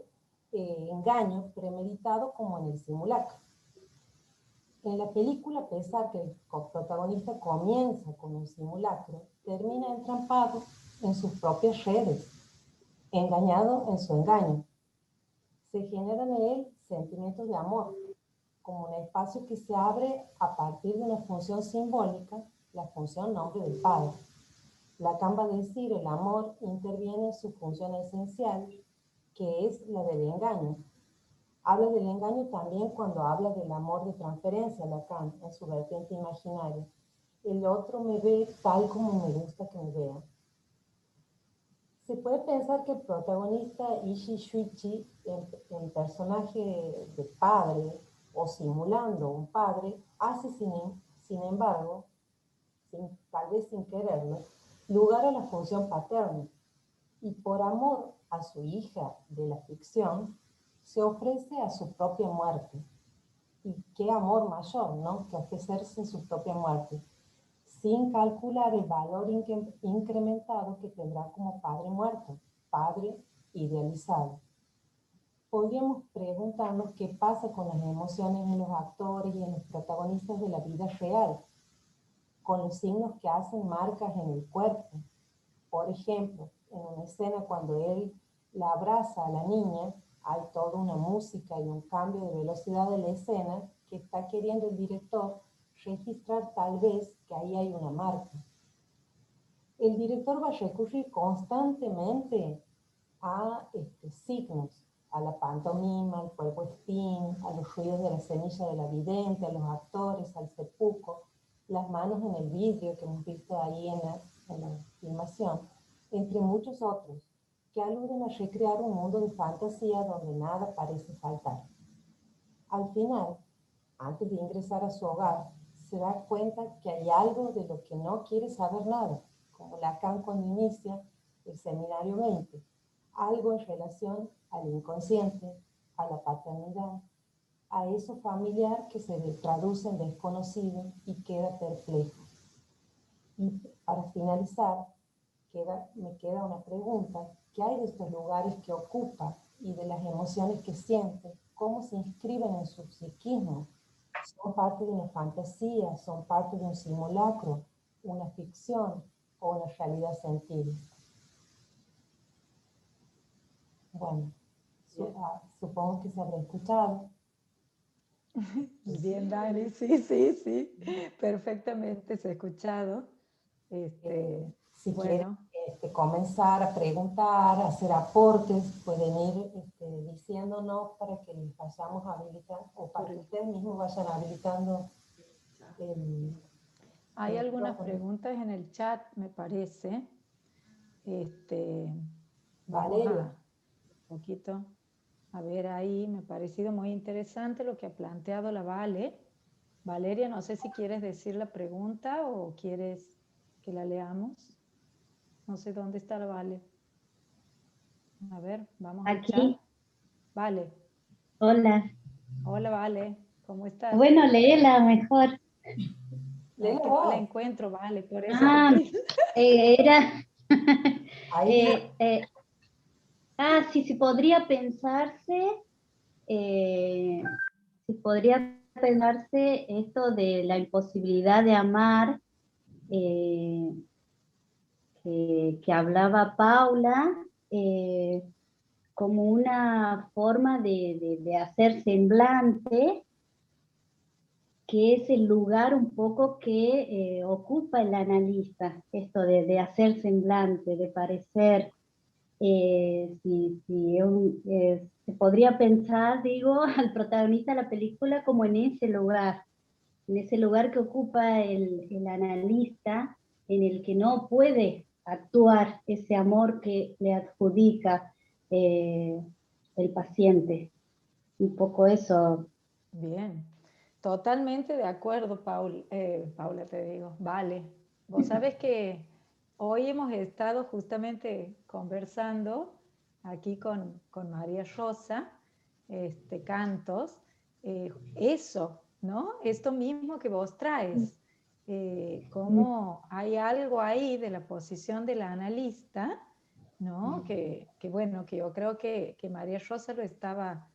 engaño premeditado como en el simulacro. En la película, a pesar que el protagonista comienza con un simulacro, termina entrampado en sus propias redes, engañado en su engaño. Se generan en él sentimientos de amor, como un espacio que se abre a partir de una función simbólica, la función nombre del Padre. Lacan va a decir, el amor interviene en su función esencial, que es la del engaño. Habla del engaño también cuando habla del amor de transferencia, Lacan, en su vertiente imaginaria. El otro me ve tal como me gusta que me vea. Se puede pensar que el protagonista Ishii Shuichi, en personaje de padre o simulando un padre, hace sin embargo, tal vez sin quererlo, lugar a la función paterna, y por amor a su hija de la ficción, se ofrece a su propia muerte. Y qué amor mayor, ¿no?, que ofrecerse su propia muerte, sin calcular el valor incrementado que tendrá como padre muerto, padre idealizado. Podríamos preguntarnos qué pasa con las emociones en los actores y en los protagonistas de la vida real, con los signos que hacen marcas en el cuerpo. Por ejemplo, en una escena cuando él la abraza a la niña, hay toda una música y un cambio de velocidad de la escena que está queriendo el director registrar tal vez que ahí hay una marca. El director va a recurrir constantemente a signos, a la pantomima, al juego spin, a los ruidos de la semilla de la vidente, a los actores, al seppuku, las manos en el vidrio que hemos visto ahí en la filmación, entre muchos otros, que aluden a recrear un mundo de fantasía donde nada parece faltar. Al final, antes de ingresar a su hogar, se da cuenta que hay algo de lo que no quiere saber nada, como Lacan cuando inicia el seminario 20, algo en relación al inconsciente, a la paternidad, a eso familiar que se traduce en desconocido y queda perplejo. Y para finalizar, me queda una pregunta: ¿qué hay de estos lugares que ocupa y de las emociones que siente? ¿Cómo se inscriben en su psiquismo? ¿Son parte de una fantasía? ¿Son parte de un simulacro, una ficción o una realidad sentida? Bueno, supongo que se habrá escuchado. Bien, Dani, sí, perfectamente se ha escuchado. Si bueno. quieren comenzar a preguntar, a hacer aportes, pueden ir diciéndonos para que les vayamos habilitando, o para que ustedes mismos vayan habilitando. Hay algunas preguntas en el chat, me parece. Vamos a un poquito a ver ahí. Me ha parecido muy interesante lo que ha planteado la Vale. Valeria, no sé si quieres decir la pregunta o quieres que la leamos. No sé dónde está la Vale. A ver, vamos aquí. Al chat. Vale. Hola. Hola, Vale. ¿Cómo estás? Bueno, léela mejor. Es que no la encuentro, Vale, por eso. Era... sí, podría pensarse... si podría pensarse esto de la imposibilidad de amar que hablaba Paula, como una forma de hacer semblante, que es el lugar un poco que ocupa el analista, esto de hacer semblante, de parecer, se podría pensar, digo, al protagonista de la película como en ese lugar que ocupa el analista, en el que no puede actuar ese amor que le adjudica el paciente. Un poco eso. Bien, totalmente de acuerdo, Paula, te digo. Vale, vos sabes que hoy hemos estado justamente conversando aquí con María Rosa, Cantos, eso, ¿no? Esto mismo que vos traes, cómo hay algo ahí de la posición del analista, ¿no? Que bueno, que yo creo que María Rosa lo estaba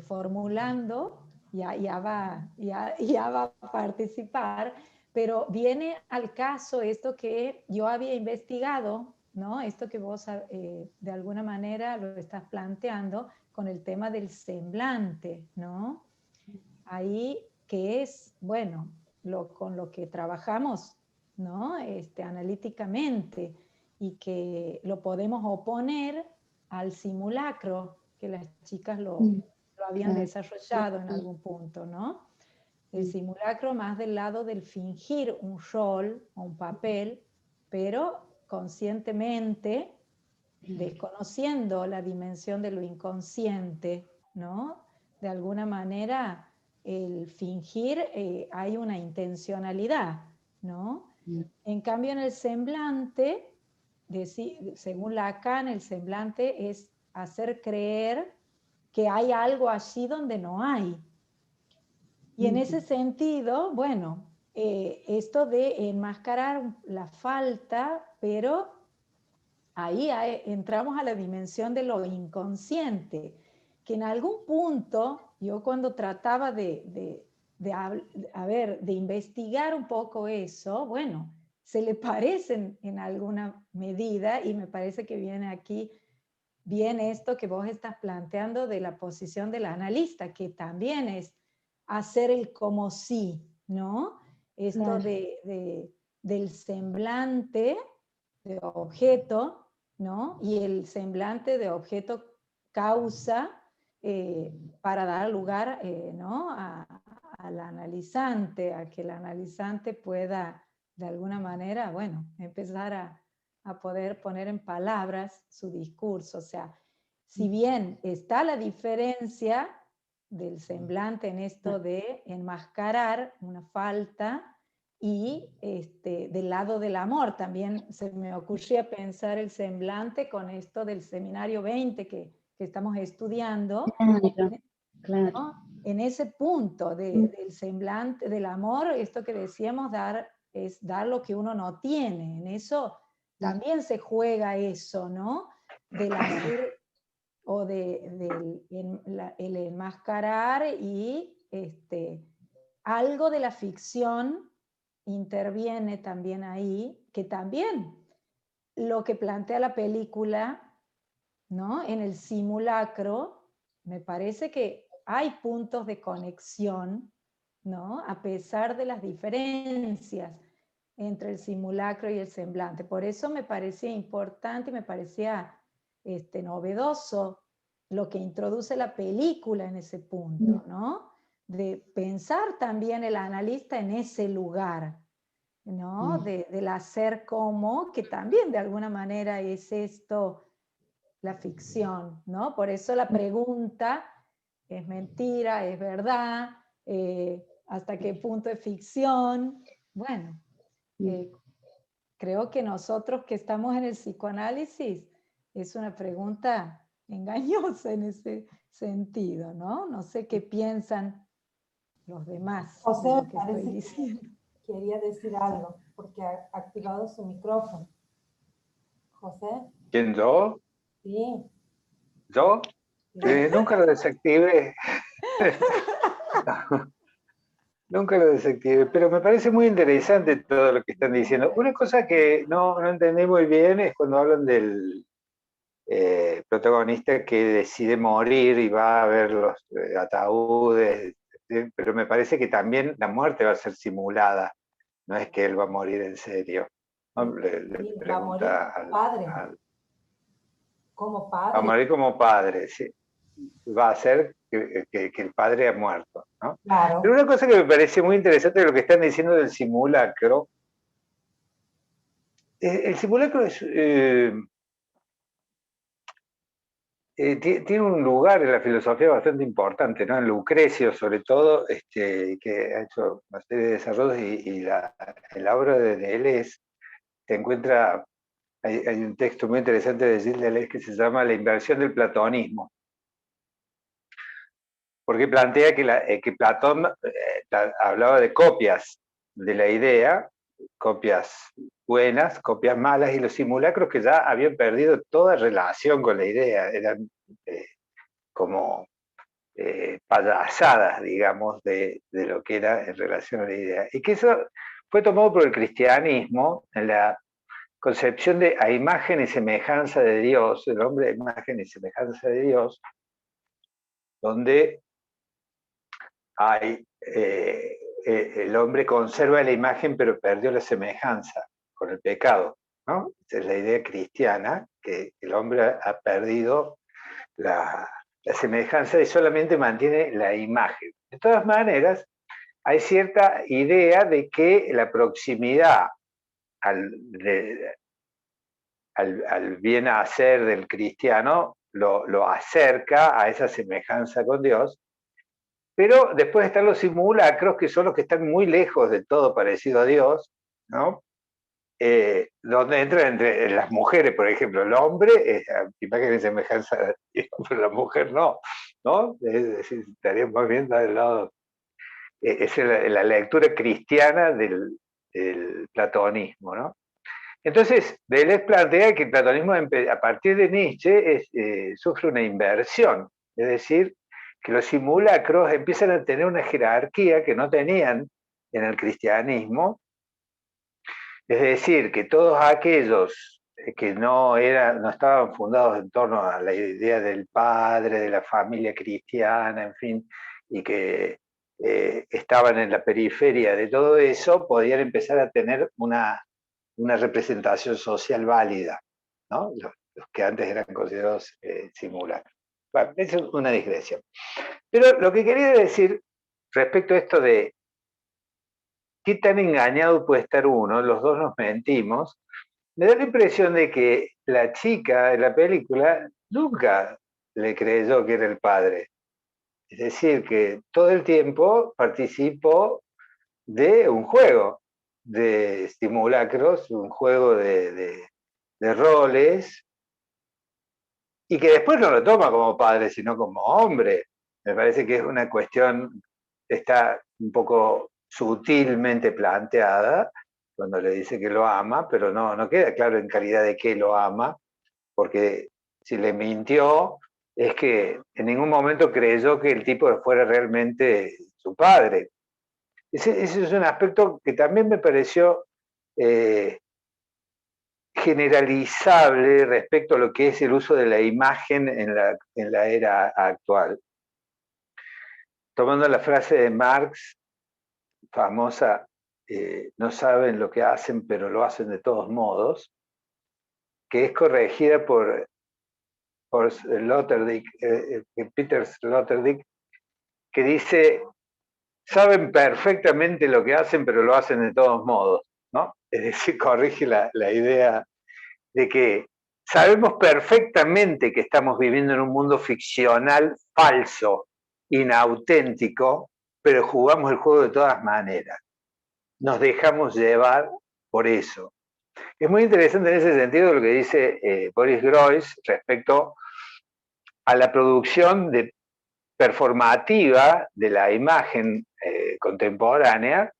formulando, ya va a participar, pero viene al caso esto que yo había investigado, ¿no? Esto que vos de alguna manera lo estás planteando con el tema del semblante, ¿no? Ahí que es, bueno, con lo que trabajamos, ¿no? Analíticamente, y que lo podemos oponer al simulacro, que las chicas lo habían desarrollado en algún punto, ¿no? El simulacro más del lado del fingir un rol o un papel, pero conscientemente, desconociendo la dimensión de lo inconsciente, ¿no? De alguna manera, el fingir hay una intencionalidad, ¿no? En cambio, en el semblante, según Lacan, el semblante es hacer creer que hay algo allí donde no hay. Y en ese sentido, bueno, esto de enmascarar la falta, pero ahí entramos a la dimensión de lo inconsciente, que en algún punto, yo cuando trataba de investigar un poco eso, bueno, se le parecen en alguna medida, y me parece que viene aquí bien esto que vos estás planteando de la posición del analista, que también es hacer el como sí, ¿no? Esto del semblante de objeto, ¿no? Y el semblante de objeto causa para dar lugar ¿no? al analizante, a que el analizante pueda de alguna manera, bueno, empezar a poder poner en palabras su discurso. O sea, si bien está la diferencia del semblante en esto de enmascarar una falta, y del lado del amor también se me ocurría pensar el semblante con esto del seminario 20 que estamos estudiando, Claro. ¿no? En ese punto del semblante, del amor, esto que decíamos, es dar lo que uno no tiene. En eso también se juega eso, ¿no? Del hacer o el enmascarar, y algo de la ficción interviene también ahí, que también lo que plantea la película, ¿no? En el simulacro, me parece que hay puntos de conexión, ¿no? A pesar de las diferencias entre el simulacro y el semblante. Por eso me parecía importante y me parecía novedoso lo que introduce la película en ese punto, ¿no? De pensar también el analista en ese lugar, ¿no? Del hacer como, que también de alguna manera es esto, la ficción, ¿no? Por eso la pregunta, ¿es mentira? ¿Es verdad? ¿Hasta qué punto es ficción? Bueno, creo que nosotros que estamos en el psicoanálisis es una pregunta engañosa en ese sentido, ¿no? No sé qué piensan los demás José, de lo me que estoy parece diciendo. que quería decir algo, porque ha activado su micrófono. José. ¿Quién, yo? Sí. ¿Yo? Sí. Nunca lo desactivé. Nunca lo desactivé, pero me parece muy interesante todo lo que están diciendo. Una cosa que no entendí muy bien es cuando hablan del protagonista que decide morir y va a ver los ataúdes, pero me parece que también la muerte va a ser simulada, no es que él va a morir en serio. ¿No? Le Va a morir pregunta padre. Como padre. Va a morir como padre, sí. Va a ser que el padre ha muerto, ¿no? Claro. Pero una cosa que me parece muy interesante de lo que están diciendo del simulacro, el simulacro es, tiene un lugar en la filosofía bastante importante, ¿no? En Lucrecio, sobre todo, que ha hecho una serie de desarrollos, y la obra de Deleuze se encuentra, hay un texto muy interesante de Gilles Deleuze que se llama La inversión del platonismo, porque plantea que Platón hablaba de copias de la idea, copias buenas, copias malas, y los simulacros que ya habían perdido toda relación con la idea, eran como payasadas, digamos, de lo que era en relación a la idea. Y que eso fue tomado por el cristianismo en la concepción de a imagen y semejanza de Dios, el hombre a imagen y semejanza de Dios, donde hay, el hombre conserva la imagen pero perdió la semejanza con el pecado, ¿no? Esa es la idea cristiana, que el hombre ha perdido la semejanza y solamente mantiene la imagen. De todas maneras, hay cierta idea de que la proximidad al bien hacer del cristiano lo acerca a esa semejanza con Dios. Pero después están los simulacros, que son los que están muy lejos de todo parecido a Dios, ¿no? Donde entran entre las mujeres, por ejemplo. El hombre es imagen y semejanza de Dios, pero la mujer no, ¿no? Es decir, estaríamos viendo del lado. Es la lectura cristiana del platonismo, ¿no? Entonces, Deleuze plantea que el platonismo, a partir de Nietzsche, sufre una inversión, es decir, que los simulacros empiezan a tener una jerarquía que no tenían en el cristianismo, es decir, que todos aquellos que no estaban fundados en torno a la idea del padre, de la familia cristiana, en fin, y que estaban en la periferia de todo eso, podían empezar a tener una representación social válida, ¿no? Los que antes eran considerados simulacros. Bueno, eso es una digresión. Pero lo que quería decir respecto a esto de qué tan engañado puede estar uno, los dos nos mentimos, me da la impresión de que la chica en la película nunca le creyó que era el padre. Es decir, que todo el tiempo participó de un juego de simulacros, un juego de roles, y que después no lo toma como padre, sino como hombre. Me parece que es una cuestión, está un poco sutilmente planteada, cuando le dice que lo ama, pero no queda claro en calidad de qué lo ama, porque si le mintió, es que en ningún momento creyó que el tipo fuera realmente su padre. Ese es un aspecto que también me pareció generalizable respecto a lo que es el uso de la imagen en la era actual. Tomando la frase de Marx, famosa, no saben lo que hacen, pero lo hacen de todos modos, que es corregida por Sloterdijk, Peter Sloterdijk, que dice, saben perfectamente lo que hacen, pero lo hacen de todos modos, ¿no? Es decir, corrige la idea de que sabemos perfectamente que estamos viviendo en un mundo ficcional, falso, inauténtico, pero jugamos el juego de todas maneras. Nos dejamos llevar por eso. Es muy interesante en ese sentido lo que dice Boris Groys respecto a la producción performativa de la imagen contemporánea,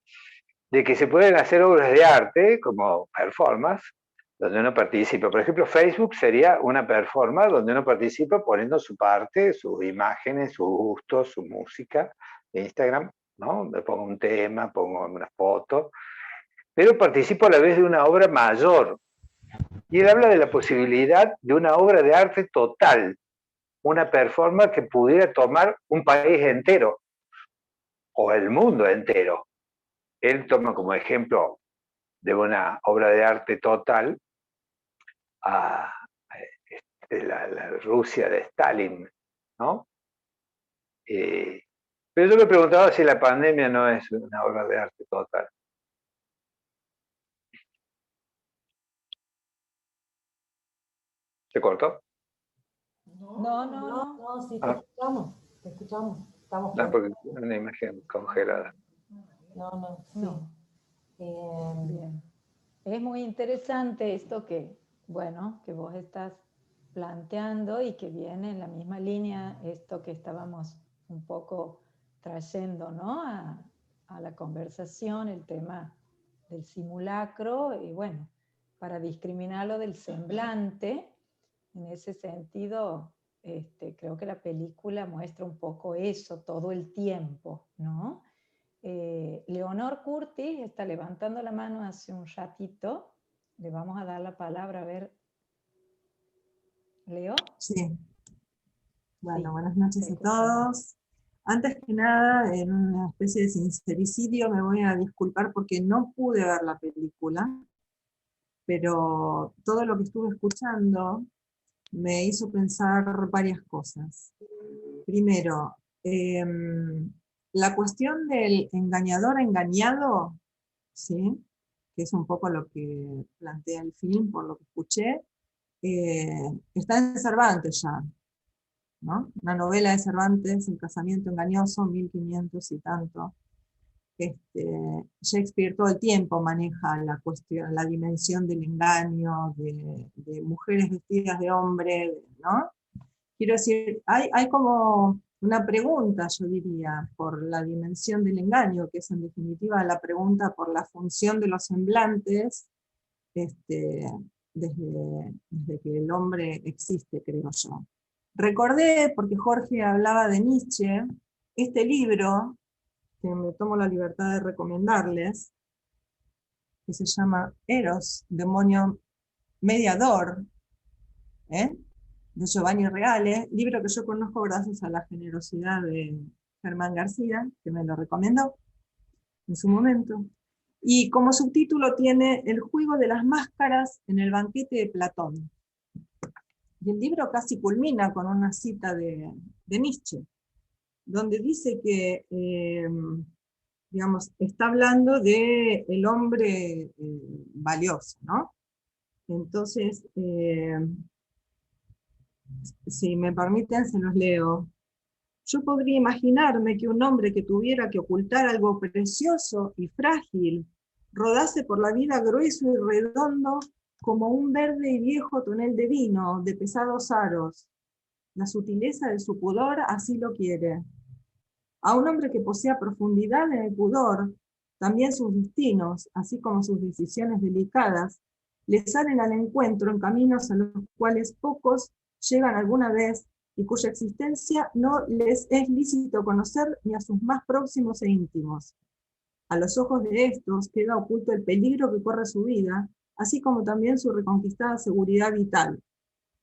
de que se pueden hacer obras de arte como performance, donde uno participa. Por ejemplo, Facebook sería una performance donde uno participa poniendo su parte, sus imágenes, sus gustos, su música. Instagram, ¿no? Me pongo un tema, pongo una foto, pero participo a la vez de una obra mayor. Y él habla de la posibilidad de una obra de arte total, una performance que pudiera tomar un país entero o el mundo entero. Él toma como ejemplo de una obra de arte total a la Rusia de Stalin, ¿no? Pero yo me preguntaba si la pandemia no es una obra de arte total. ¿Se cortó? No, sí, te escuchamos. Estamos no, porque es una imagen congelada. Sí. Bien. Es muy interesante esto que vos estás planteando y que viene en la misma línea, esto que estábamos un poco trayendo, ¿no? a la conversación, el tema del simulacro, y bueno, para discriminarlo del semblante, en ese sentido, creo que la película muestra un poco eso todo el tiempo, ¿no? Leonor Curtis está levantando la mano hace un ratito. Le vamos a dar la palabra, a ver. ¿Leo? Sí. Bueno, sí, buenas noches a todos. Antes que nada, en una especie de sincericidio, me voy a disculpar porque no pude ver la película, pero todo lo que estuve escuchando me hizo pensar varias cosas. Primero, la cuestión del engañador engañado, ¿sí? Que es un poco lo que plantea el film, por lo que escuché, está en Cervantes ya, ¿no? Una novela de Cervantes, El casamiento engañoso, 1500 y tanto. Shakespeare todo el tiempo maneja la cuestión, la dimensión del engaño, de mujeres vestidas de hombre, ¿no? Quiero decir, hay como una pregunta, yo diría, por la dimensión del engaño, que es en definitiva la pregunta por la función de los semblantes, desde que el hombre existe, creo yo. Recordé, porque Jorge hablaba de Nietzsche, este libro, que me tomo la libertad de recomendarles, que se llama Eros, demonio mediador, de Giovanni Reale, libro que yo conozco gracias a la generosidad de Germán García, que me lo recomendó en su momento. Y como subtítulo tiene El juego de las máscaras en el banquete de Platón. Y el libro casi culmina con una cita de Nietzsche, donde dice que, digamos, está hablando de el hombre valioso, ¿no? Entonces, si me permiten, se los leo. Yo podría imaginarme que un hombre que tuviera que ocultar algo precioso y frágil, rodase por la vida grueso y redondo como un verde y viejo tonel de vino, de pesados aros. La sutileza de su pudor así lo quiere. A un hombre que posea profundidad en el pudor, también sus destinos, así como sus decisiones delicadas, le salen al encuentro en caminos a los cuales pocos llegan alguna vez y cuya existencia no les es lícito conocer ni a sus más próximos e íntimos. A los ojos de estos queda oculto el peligro que corre su vida, así como también su reconquistada seguridad vital.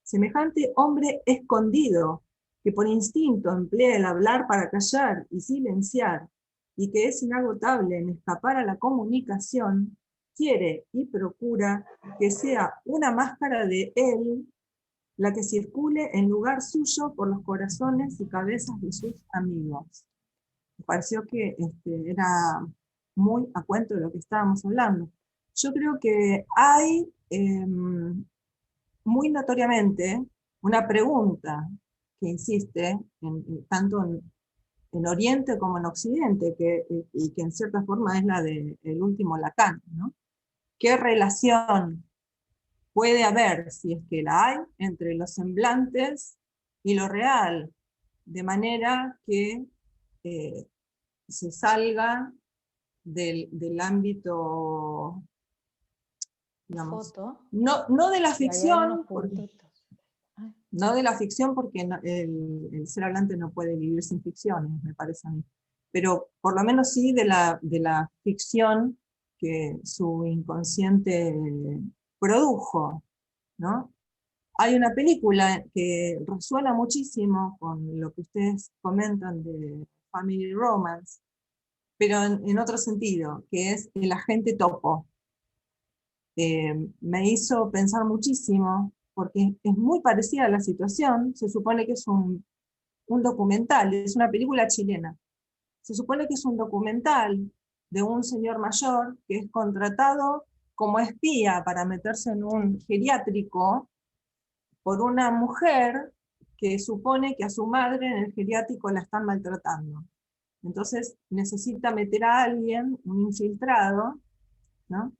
Semejante hombre escondido, que por instinto emplea el hablar para callar y silenciar, y que es inagotable en escapar a la comunicación, quiere y procura que sea una máscara de él la que circule en lugar suyo por los corazones y cabezas de sus amigos. Me pareció que era muy a cuento de lo que estábamos hablando. Yo creo que hay muy notoriamente una pregunta que insiste tanto en Oriente como en Occidente, y que en cierta forma es la del último Lacan, ¿no? ¿Qué relación puede haber, si es que la hay, entre los semblantes y lo real, de manera que se salga del ámbito, digamos, no de la ficción, no de la ficción, porque el ser hablante no puede vivir sin ficciones, me parece a mí, pero por lo menos sí de la ficción que su inconsciente produjo, ¿no? Hay una película que resuena muchísimo con lo que ustedes comentan de Family Romance, pero en otro sentido, que es El agente Topo. Me hizo pensar muchísimo, porque es muy parecida a la situación. Se supone que es un documental, es una película chilena. Se supone que es un documental de un señor mayor que es contratado como espía para meterse en un geriátrico por una mujer que supone que a su madre en el geriátrico la están maltratando. Entonces necesita meter a alguien, un infiltrado, ¿no?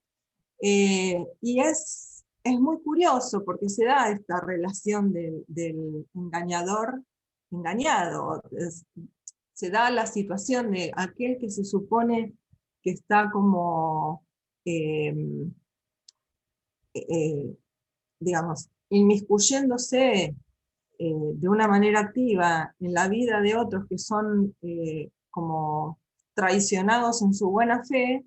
Y es muy curioso porque se da esta relación del engañador engañado. Se da la situación de aquel que se supone que está como, digamos, inmiscuyéndose de una manera activa en la vida de otros que son como traicionados en su buena fe.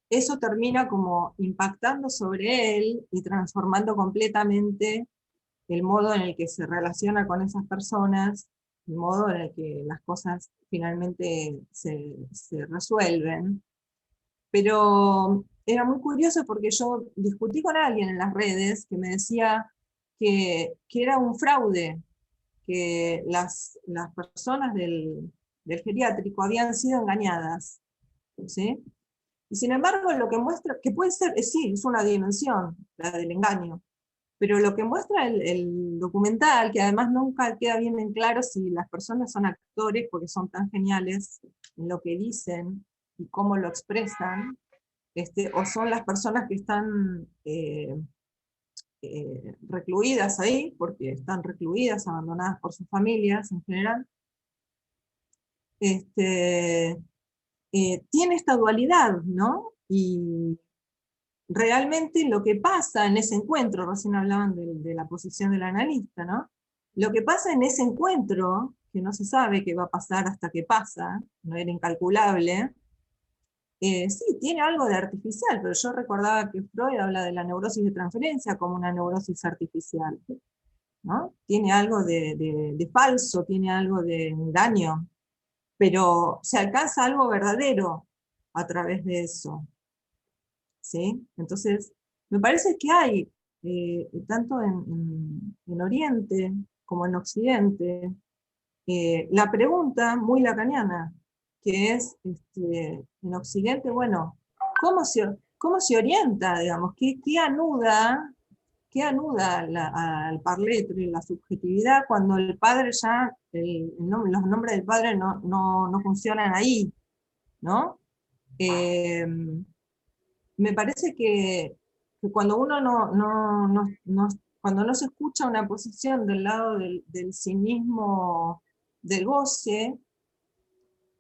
Eso termina como impactando sobre él y transformando completamente el modo en el que se relaciona con esas personas, el modo en el que las cosas finalmente se resuelven. Pero era muy curioso porque yo discutí con alguien en las redes que me decía que era un fraude, que las personas del geriátrico habían sido engañadas, ¿sí? Y sin embargo, lo que muestra, que puede ser, sí, es una dimensión, la del engaño, pero lo que muestra el documental, que además nunca queda bien en claro si las personas son actores, porque son tan geniales en lo que dicen y cómo lo expresan, o son las personas que están recluidas ahí, porque están recluidas, abandonadas por sus familias en general, tiene esta dualidad, ¿no? Y realmente lo que pasa en ese encuentro, recién hablaban de la posición del analista, ¿no? Lo que pasa en ese encuentro, que no se sabe qué va a pasar hasta que pasa, no era incalculable, sí, tiene algo de artificial, pero yo recordaba que Freud habla de la neurosis de transferencia como una neurosis artificial, ¿no? Tiene algo de falso, tiene algo de engaño, pero se alcanza algo verdadero a través de eso, ¿sí? Entonces, me parece que hay tanto en Oriente como en Occidente, la pregunta muy lacaniana, que es, en Occidente, bueno, ¿cómo se orienta, digamos? ¿Qué anuda al parletre, la subjetividad, cuando el padre ya, los nombres del padre no funcionan ahí, ¿no? Me parece que cuando uno cuando no se escucha una posición del lado del cinismo del goce,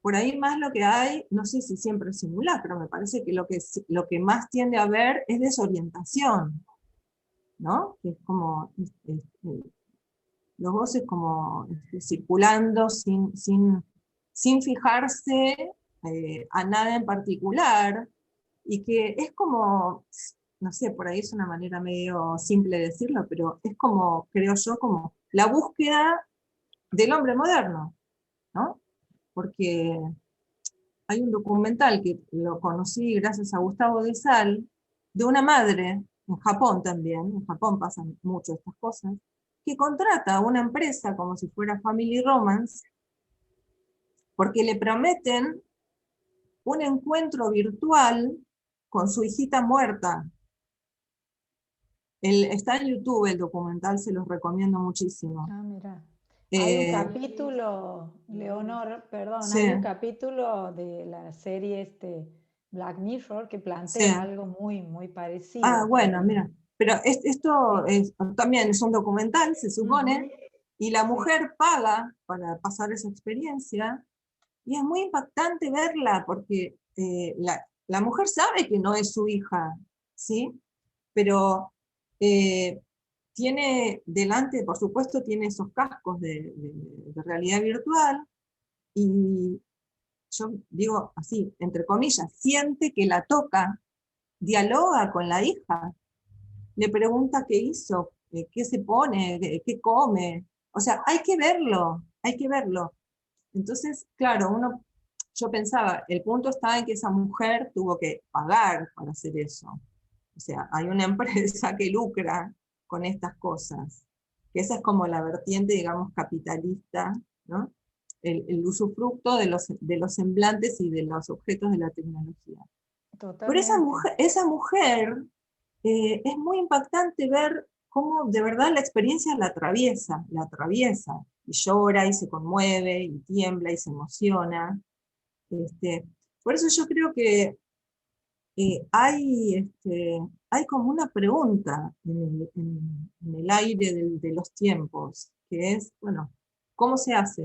por ahí más lo que hay, no sé si siempre es simulacro, me parece que lo que más tiende a haber es desorientación, ¿no? Que es como los goces como circulando sin fijarse a nada en particular, y que es como, no sé, por ahí es una manera medio simple de decirlo, pero es como, creo yo, como la búsqueda del hombre moderno, ¿no? Porque hay un documental que lo conocí gracias a Gustavo de Sal, de una madre, en Japón también, en Japón pasan mucho estas cosas, que contrata a una empresa como si fuera Family Romance, porque le prometen un encuentro virtual con su hijita muerta. Está en YouTube el documental, se los recomiendo muchísimo. Ah, mira. Hay un capítulo, Leonor, perdón, sí. hay un capítulo de la serie Black Mirror que plantea sí. algo muy parecido. Ah, bueno, mira. Pero esto también es un documental, se supone, y la mujer paga para pasar esa experiencia, y es muy impactante verla, porque la mujer sabe que no es su hija, ¿sí? Pero tiene delante, por supuesto, tiene esos cascos de realidad virtual, y yo digo así, entre comillas, siente que la toca, dialoga con la hija, le pregunta qué hizo, qué se pone, qué come. O sea, hay que verlo, hay que verlo. Entonces, claro, yo pensaba, el punto está en que esa mujer tuvo que pagar para hacer eso. O sea, hay una empresa que lucra con estas cosas, que esa es como la vertiente, digamos, capitalista, ¿no? El usufructo de los semblantes y de los objetos de la tecnología. Totalmente. Pero esa mujer es muy impactante ver cómo de verdad la experiencia la atraviesa, y llora, y se conmueve, y tiembla, y se emociona. Por eso yo creo que hay como una pregunta en el aire de los tiempos, que es, bueno, ¿cómo se hace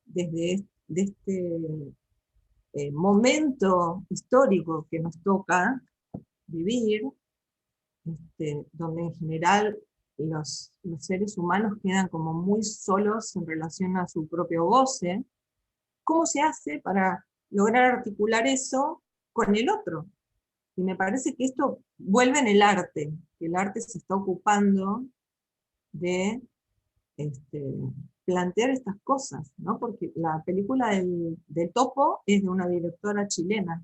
desde este momento histórico que nos toca vivir, donde en general los seres humanos quedan como muy solos en relación a su propio goce? ¿Cómo se hace para lograr articular eso con el otro? Y me parece que esto vuelve en el arte, que el arte se está ocupando de plantear estas cosas, ¿no? Porque la película del Topo es de una directora chilena.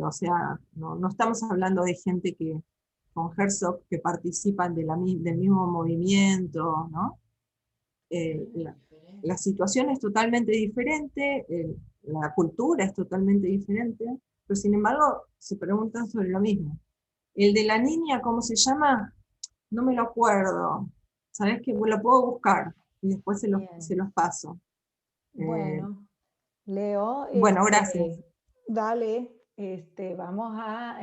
O sea, no estamos hablando de gente con Herzog que participan del mismo movimiento, ¿no? La situación es totalmente diferente, la cultura es totalmente diferente, pero sin embargo se preguntan sobre lo mismo. El de la niña, ¿cómo se llama? No me lo acuerdo. ¿Sabes qué? Lo puedo buscar y después se los paso. Bueno, Leo, bueno, gracias. Dale, vamos a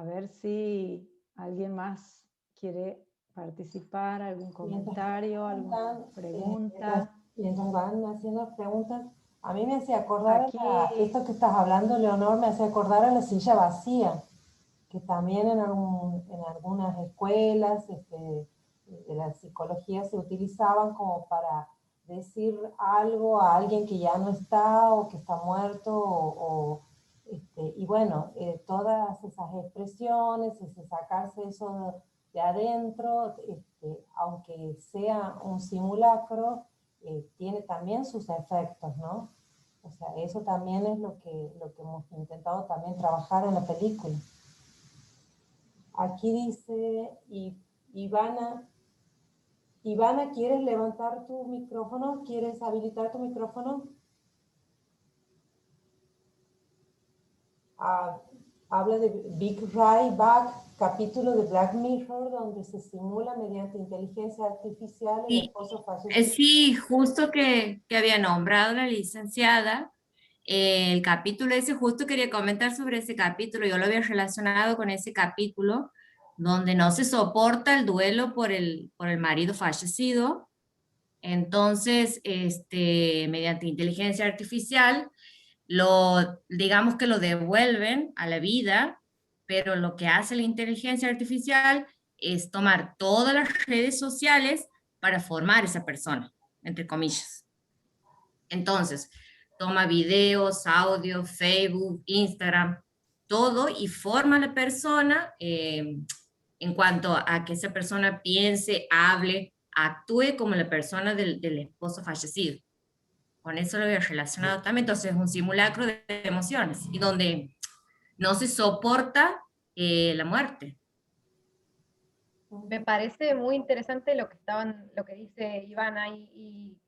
ver si alguien más quiere participar, algún comentario, alguna pregunta. Mientras van haciendo preguntas, a mí me hace acordar, esto que estás hablando, Leonor, me hace acordar a la silla vacía, que también en algunas escuelas de la psicología se utilizaban como para decir algo a alguien que ya no está o que está muerto, y bueno, todas esas expresiones, ese sacarse eso de adentro, aunque sea un simulacro, tiene también sus efectos, ¿no? O sea, eso también es lo que hemos intentado también trabajar en la película. Aquí dice Ivana, ¿quieres levantar tu micrófono? ¿Quieres habilitar tu micrófono? Habla de Big Right Back, capítulo de Black Mirror, donde se simula mediante inteligencia artificial el esposo fallecido. Sí, justo que había nombrado la licenciada, el capítulo ese, justo quería comentar sobre ese capítulo, yo lo había relacionado con ese capítulo, donde no se soporta el duelo por el marido fallecido. Entonces, mediante inteligencia artificial, digamos que lo devuelven a la vida, pero lo que hace la inteligencia artificial es tomar todas las redes sociales para formar esa persona, entre comillas. Entonces, toma videos, audio, Facebook, Instagram, todo, y forma a la persona en cuanto a que esa persona piense, hable, actúe como la persona del esposo fallecido. Con eso lo había relacionado también. Entonces es un simulacro de emociones y donde no se soporta la muerte. Me parece muy interesante lo que dice Ivana, y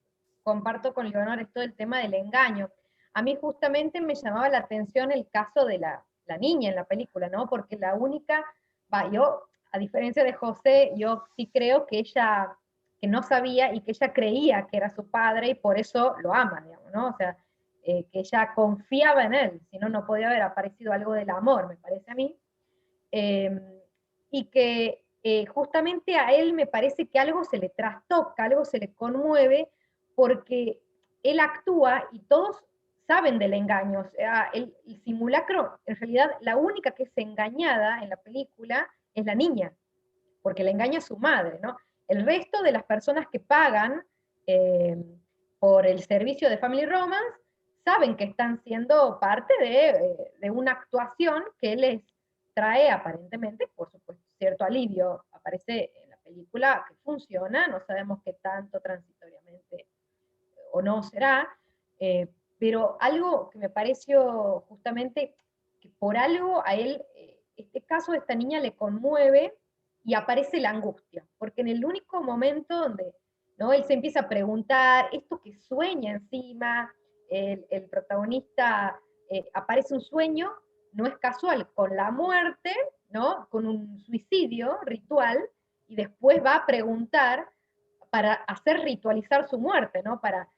comparto con Leonor esto del tema del engaño. A mí justamente me llamaba la atención el caso de la niña en la película, ¿no? Porque la única, yo, a diferencia de José, yo sí creo que ella, que no sabía y que ella creía que era su padre y por eso lo ama, digamos, ¿no? O sea, que ella confiaba en él, si no, no podía haber aparecido algo del amor, me parece a mí. Y que justamente a él me parece que algo se le trastoca, algo se le conmueve, porque él actúa y todos saben del engaño. O sea, el simulacro, en realidad, la única que es engañada en la película es la niña, porque la engaña a su madre, ¿no? El resto de las personas que pagan por el servicio de Family Romance saben que están siendo parte de una actuación que les trae aparentemente, por supuesto, cierto alivio. Aparece en la película que funciona, no sabemos qué tanto transitoriamente o no será, pero algo que me pareció justamente que por algo a él, este caso de esta niña le conmueve y aparece la angustia, porque en el único momento donde, ¿no?, él se empieza a preguntar, esto que sueña encima, el protagonista, aparece un sueño, no es casual, con la muerte, ¿no?, con un suicidio ritual, y después va a preguntar para hacer ritualizar su muerte, ¿no?, para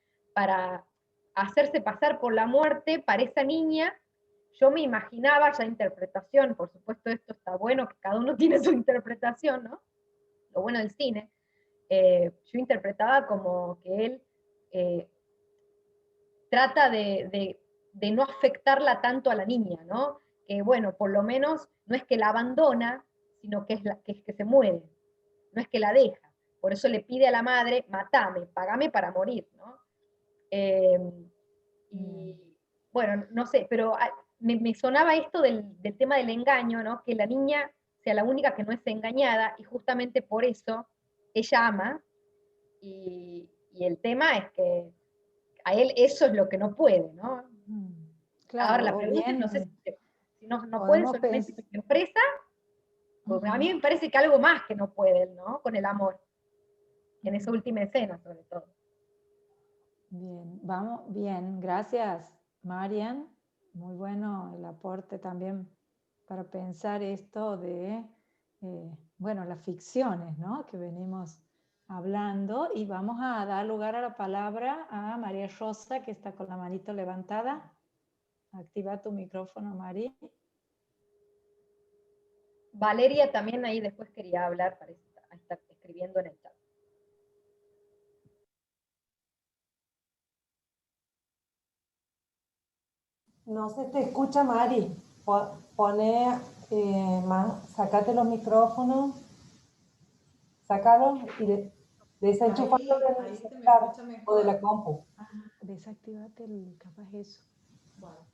hacerse pasar por la muerte para esa niña. Yo me imaginaba ya interpretación, por supuesto esto está bueno, que cada uno tiene su interpretación, ¿no? Lo bueno del cine. Yo interpretaba como que él trata de no afectarla tanto a la niña, ¿no? Que bueno, por lo menos no es que la abandona, sino que es que se muere, no es que la deja. Por eso le pide a la madre, matame, pagame para morir, ¿no? Y bueno, no sé, pero me sonaba esto del tema del engaño, ¿no? Que la niña sea la única que no es engañada, y justamente por eso ella ama, y el tema es que a él eso es lo que no puede, ¿no? Claro, ahora la pregunta es, no sé si no puede solamente con la empresa, porque a mí me parece que algo más que no puede, ¿no? Con el amor, en esa última escena sobre todo. Bien, vamos, bien, gracias Marian, muy bueno el aporte también para pensar esto de, bueno, las ficciones, ¿no?, que venimos hablando, y vamos a dar lugar a la palabra a María Rosa, que está con la manito levantada. Activa tu micrófono, Mari. Valeria también ahí después quería hablar, parece, está escribiendo en el chat. No se te escucha, Mari. Pone, sacate los micrófonos, sácalos y desenchufalo del celular o de la compu. Desactivate capaz eso.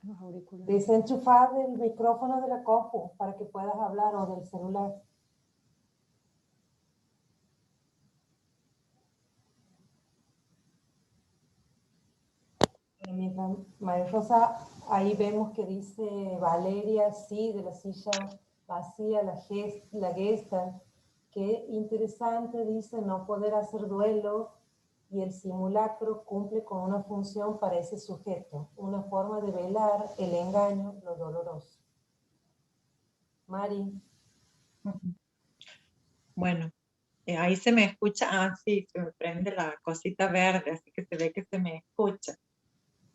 Los auriculares. Desenchufar el micrófono de la compu para que puedas hablar, o del celular. Mientras María Rosa, ahí vemos que dice Valeria, sí, de la silla vacía la Gestalt. Qué interesante, dice, no poder hacer duelo, y el simulacro cumple con una función para ese sujeto, una forma de velar el engaño, lo doloroso. Mari. Bueno, ahí se me escucha, sí, se me prende la cosita verde, así que se ve que se me escucha.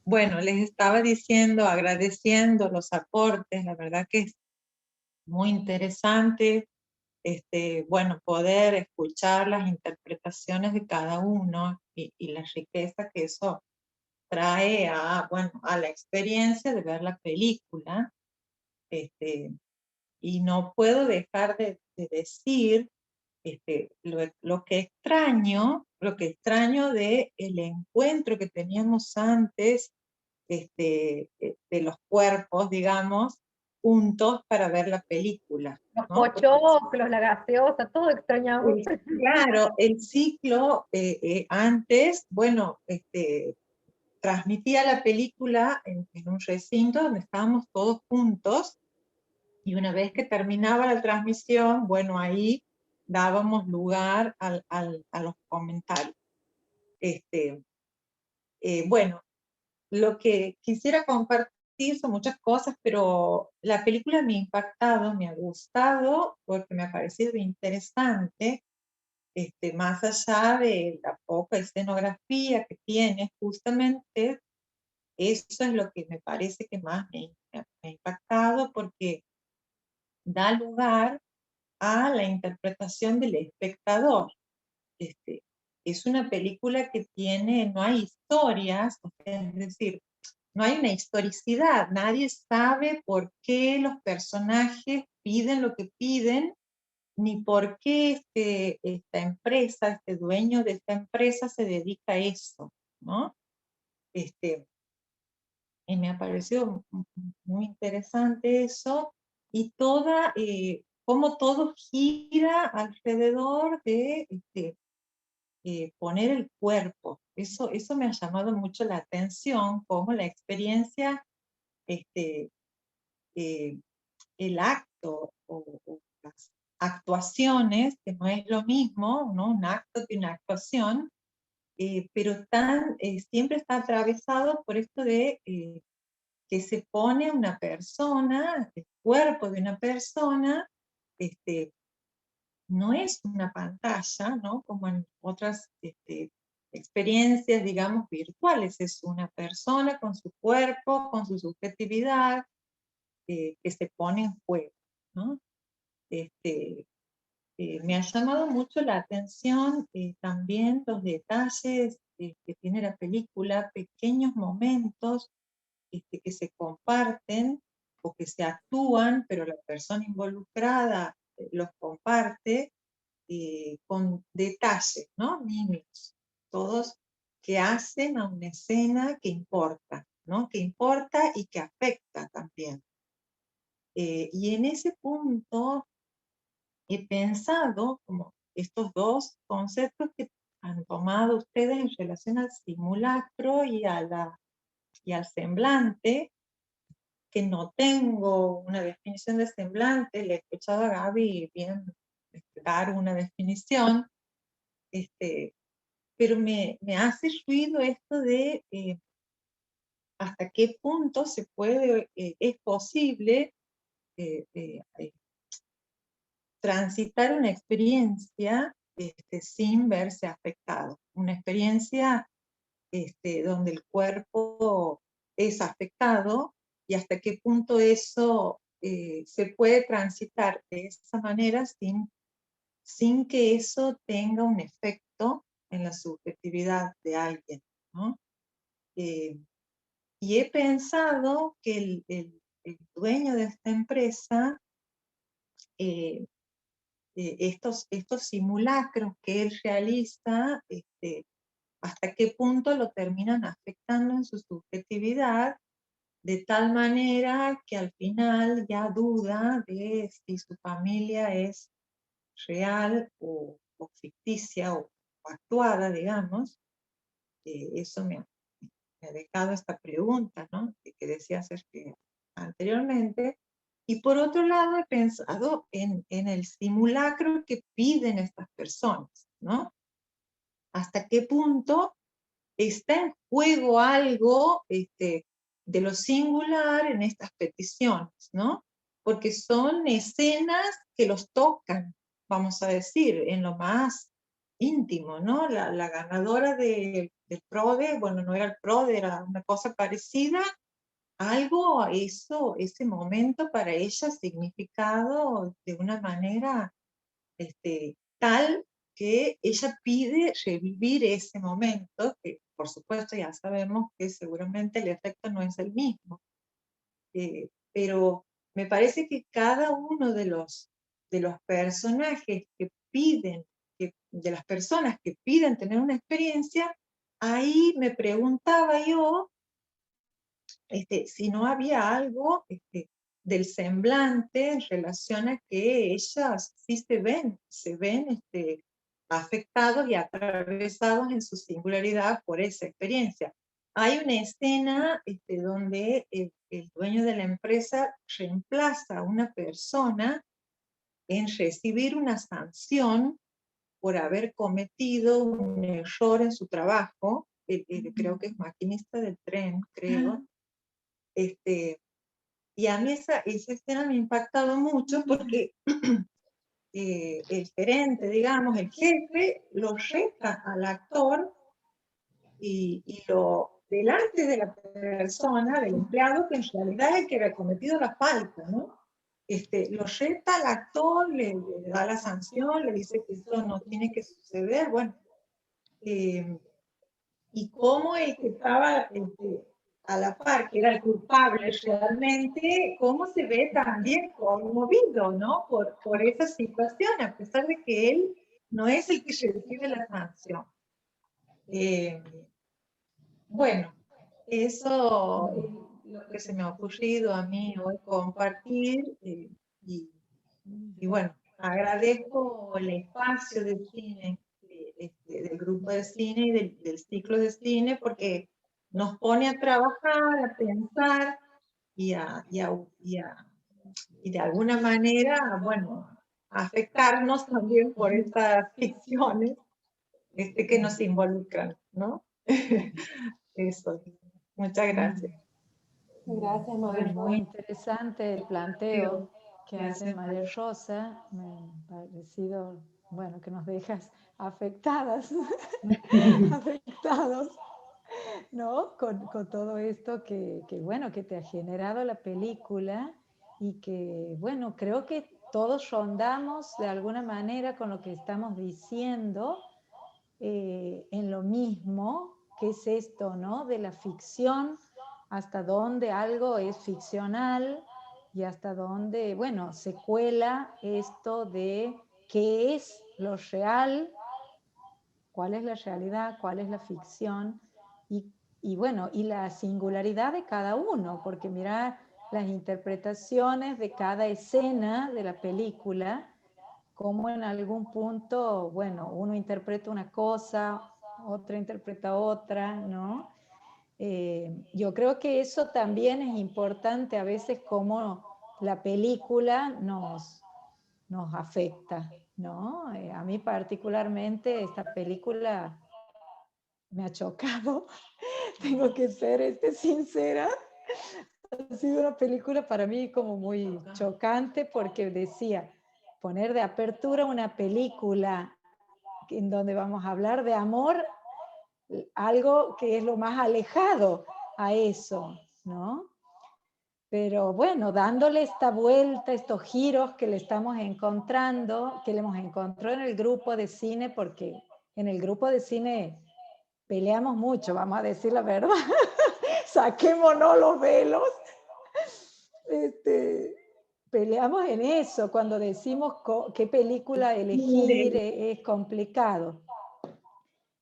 Bueno, les estaba diciendo, agradeciendo los aportes, la verdad que es muy interesante, bueno, poder escuchar las interpretaciones de cada uno y la riqueza que eso trae bueno, a la experiencia de ver la película. Y no puedo dejar de decir lo que extraño de el encuentro que teníamos antes, de los cuerpos, digamos, juntos para ver la película. Los ¿no? pochoclos, la gaseosa, todo extrañamos. Claro, el ciclo antes, bueno, transmitía la película en un recinto donde estábamos todos juntos, y una vez que terminaba la transmisión, bueno, ahí dábamos lugar a los comentarios. Bueno, lo que quisiera compartir son muchas cosas, pero la película me ha impactado, me ha gustado, porque me ha parecido interesante, más allá de la poca escenografía que tiene, justamente eso es lo que me parece que más me ha impactado, porque da lugar a la interpretación del espectador. Es una película que no hay historias, es decir, no hay una historicidad, nadie sabe por qué los personajes piden lo que piden, ni por qué esta empresa, este dueño de esta empresa se dedica a eso, ¿no? Y me ha parecido muy interesante eso, y cómo todo gira alrededor de poner el cuerpo. Eso me ha llamado mucho la atención, cómo la experiencia, el acto o las actuaciones, que no es lo mismo, ¿no? Un acto que una actuación, pero siempre está atravesado por esto de que se pone una persona, el cuerpo de una persona, no es una pantalla, ¿no? Como en otras experiencias, digamos, virtuales, es una persona con su cuerpo, con su subjetividad, que se pone en juego, ¿no? Me ha llamado mucho la atención también los detalles que tiene la película, pequeños momentos que se comparten o que se actúan, pero la persona involucrada los comparte con detalles, ¿no? Mínimos, todos que hacen a una escena que importa, ¿no? Que importa y que afecta también. Y en ese punto he pensado como estos dos conceptos que han tomado ustedes en relación al simulacro y al semblante, que no tengo una definición de semblante, le he escuchado a Gaby bien dar una definición, pero me hace ruido esto de hasta qué punto es posible transitar una experiencia sin verse afectado, una experiencia donde el cuerpo es afectado, y hasta qué punto eso se puede transitar de esa manera sin que eso tenga un efecto en la subjetividad de alguien, ¿no? Y he pensado que el dueño de esta empresa, estos simulacros que él realiza, hasta qué punto lo terminan afectando en su subjetividad, de tal manera que al final ya duda de si su familia es real o ficticia o actuada, digamos. Eso me ha dejado esta pregunta, ¿no? Que decía hacer anteriormente, Y por otro lado he pensado en el simulacro que piden estas personas, ¿no? ¿Hasta qué punto está en juego algo de lo singular en estas peticiones, ¿no? Porque son escenas que los tocan, vamos a decir, en lo más íntimo, ¿no? La ganadora del PRODE, bueno, no era el PRODE, era una cosa parecida, algo eso, ese momento para ella significado de una manera tal que ella pide revivir ese momento, que por supuesto ya sabemos que seguramente el efecto no es el mismo. Pero me parece que cada uno de los personajes que piden, de las personas que piden tener una experiencia, ahí me preguntaba yo si no había algo del semblante en relación a que ellas sí se ven afectados y atravesados en su singularidad por esa experiencia. Hay una escena donde el dueño de la empresa reemplaza a una persona en recibir una sanción por haber cometido un error en su trabajo. Creo que es maquinista del tren, creo. Y a mí esa escena me ha impactado mucho porque el gerente, digamos, el jefe, lo reta al actor y lo delante de la persona, del empleado, que en realidad es el que había cometido la falta, ¿no? Lo reta al actor, le da la sanción, le dice que eso no tiene que suceder, bueno. Y cómo el que estaba a la par, que era el culpable realmente, cómo se ve también conmovido, ¿no? Por esa situación, a pesar de que él no es el que recibe la sanción. Bueno, eso es lo que se me ha ocurrido a mí hoy compartir, y bueno, agradezco el espacio del cine, del grupo de cine y del ciclo de cine, porque nos pone a trabajar, a pensar y de alguna manera, bueno, a afectarnos también por estas ficciones que nos involucran, ¿no? Eso. Muchas gracias. Gracias, María. Muy interesante el planteo que hace María Rosa. Me ha parecido, bueno, que nos dejas afectadas, afectados, ¿no? Con todo esto que, bueno, que te ha generado la película y que, bueno, creo que todos rondamos de alguna manera con lo que estamos diciendo en lo mismo, que es esto, ¿no? De la ficción, hasta dónde algo es ficcional y hasta dónde, bueno, se cuela esto de qué es lo real, cuál es la realidad, cuál es la ficción y bueno, y la singularidad de cada uno, porque mira las interpretaciones de cada escena de la película, como en algún punto, bueno, uno interpreta una cosa, otra interpreta otra, ¿no? Yo creo que eso también es importante a veces como la película nos afecta, ¿no? A mí particularmente esta película me ha chocado, tengo que ser sincera. Ha sido una película para mí como muy chocante porque decía, poner de apertura una película en donde vamos a hablar de amor, algo que es lo más alejado a eso, ¿no? Pero bueno, dándole esta vuelta, estos giros que le estamos encontrando, que le hemos encontrado en el grupo de cine, porque en el grupo de cine peleamos mucho, vamos a decir la verdad. Saquémonos los velos. Peleamos en eso, cuando decimos qué película elegir es complicado.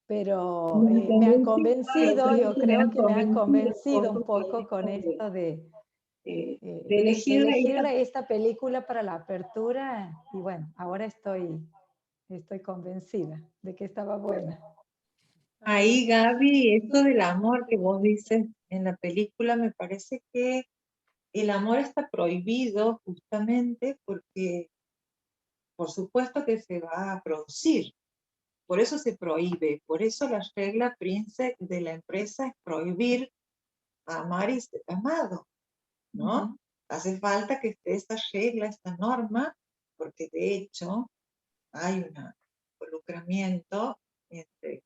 Pero me han convencido, yo creo que me han convencido un poco con esto de elegir esta película para la apertura, y bueno, ahora estoy convencida de que estaba buena. Ahí, Gaby, esto del amor que vos dices en la película me parece que el amor está prohibido justamente porque, por supuesto que se va a producir. Por eso se prohíbe, por eso la regla príncipe de la empresa es prohibir amar y ser amado, ¿no? Hace falta que esté esta regla, esta norma, porque de hecho hay un involucramiento entre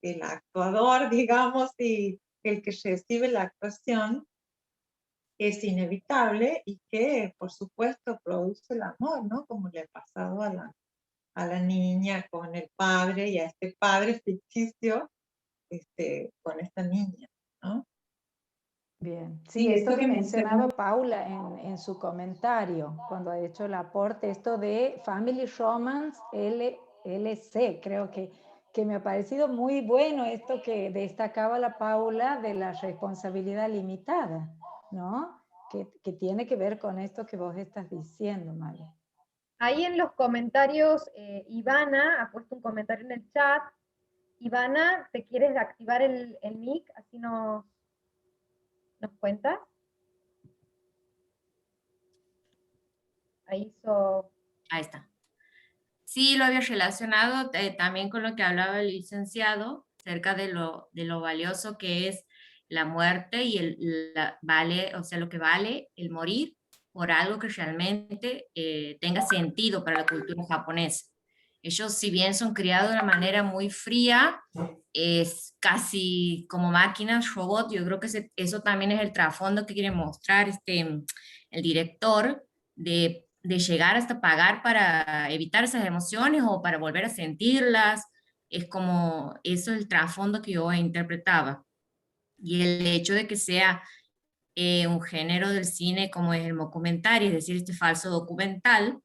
el actuador, digamos, y el que recibe la actuación, que es inevitable y que, por supuesto, produce el amor, ¿no? Como le ha pasado a la niña con el padre y a este padre ficticio con esta niña, ¿no? Bien, sí, esto que mencionaba Paula en su comentario, cuando ha hecho el aporte, esto de Family Romance LLC, creo que me ha parecido muy bueno esto que destacaba la Paula de la responsabilidad limitada, ¿no? Que tiene que ver con esto que vos estás diciendo, Mari. Ahí en los comentarios, Ivana ha puesto un comentario en el chat. Ivana, ¿te quieres activar el mic? Así nos cuentas. Ahí está. Sí, lo había relacionado también con lo que hablaba el licenciado, acerca de lo valioso que es la muerte y vale, o sea, lo que vale el morir por algo que realmente tenga sentido para la cultura japonesa. Ellos, si bien son criados de una manera muy fría, es casi como máquinas, robots. Yo creo que eso también es el trasfondo que quiere mostrar el director, de llegar hasta pagar para evitar esas emociones o para volver a sentirlas. Es como eso el trasfondo que yo interpretaba. Y el hecho de que sea un género del cine como es el mockumentary, es decir, este falso documental,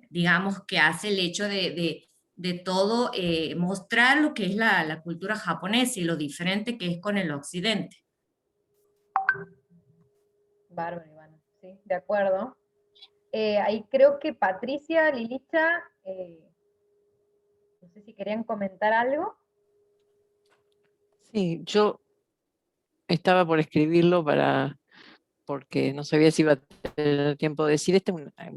digamos que hace el hecho de todo mostrar lo que es la cultura japonesa y lo diferente que es con el occidente. Bárbaro, Ivana, sí, de acuerdo. Ahí creo que Patricia, Lilicha, no sé si querían comentar algo. Sí, yo estaba por escribirlo porque no sabía si iba a tener tiempo de decir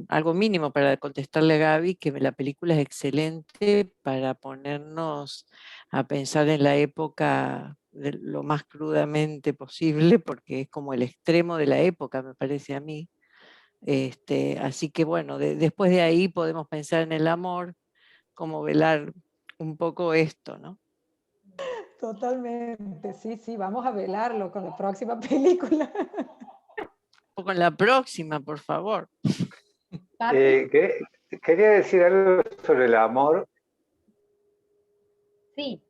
algo mínimo para contestarle a Gaby, que la película es excelente para ponernos a pensar en la época de lo más crudamente posible, porque es como el extremo de la época, me parece a mí. Así que bueno, después de ahí podemos pensar en el amor, como velar un poco esto, ¿no? Totalmente, sí, vamos a velarlo con la próxima película. O con la próxima, por favor. Quería decir algo sobre el amor. Sí.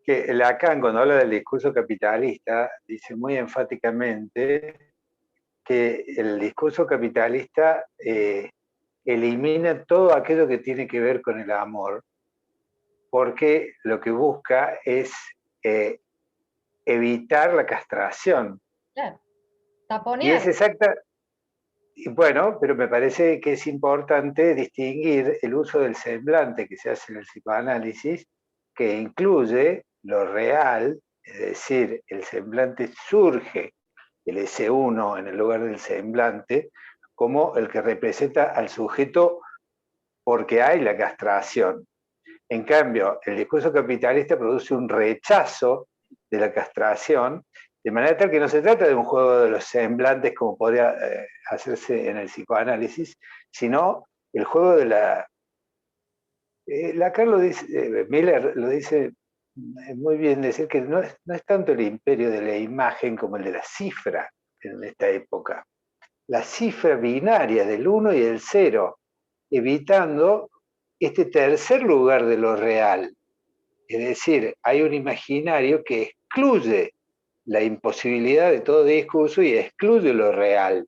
Que Lacan, cuando habla del discurso capitalista, dice muy enfáticamente que el discurso capitalista elimina todo aquello que tiene que ver con el amor, porque lo que busca es evitar la castración. Claro. Taponear. Y es exacta. Bueno, pero me parece que es importante distinguir el uso del semblante que se hace en el psicoanálisis, que incluye lo real, es decir, el semblante surge, el S1 en el lugar del semblante, como el que representa al sujeto porque hay la castración. En cambio, el discurso capitalista produce un rechazo de la castración, de manera tal que no se trata de un juego de los semblantes como podría hacerse en el psicoanálisis, sino el juego de la... Lacan lo dice, Miller lo dice muy bien, decir que no es tanto el imperio de la imagen como el de la cifra en esta época. La cifra binaria del 1 y el 0, evitando este tercer lugar de lo real. Es decir, hay un imaginario que excluye la imposibilidad de todo discurso y excluye lo real.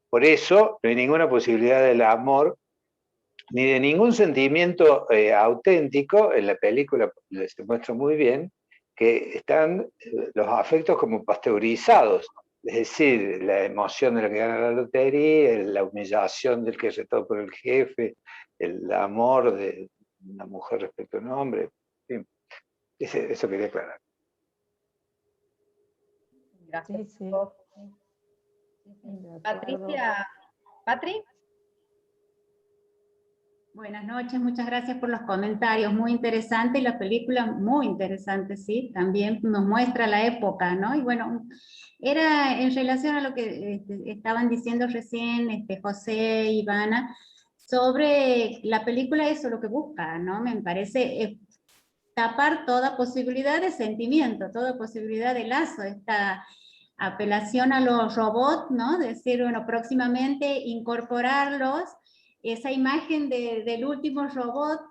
Por eso no hay ninguna posibilidad del amor ni de ningún sentimiento auténtico. En la película se muestra muy bien que están los afectos como pasteurizados, es decir, la emoción de la que gana la lotería, la humillación del que es retado por el jefe, el amor de una mujer respecto a un hombre. En fin, eso quería aclarar. Gracias. Sí, sí. Patricia, Patri. Buenas noches, muchas gracias por los comentarios, muy interesante y la película muy interesante, sí, también nos muestra la época, ¿no? Y bueno, era en relación a lo que estaban diciendo recién José y Ivana, sobre la película, eso lo que busca, ¿no? Me parece tapar toda posibilidad de sentimiento, toda posibilidad de lazo, esta apelación a los robots, ¿no? Decir, bueno, próximamente incorporarlos, esa imagen del último robot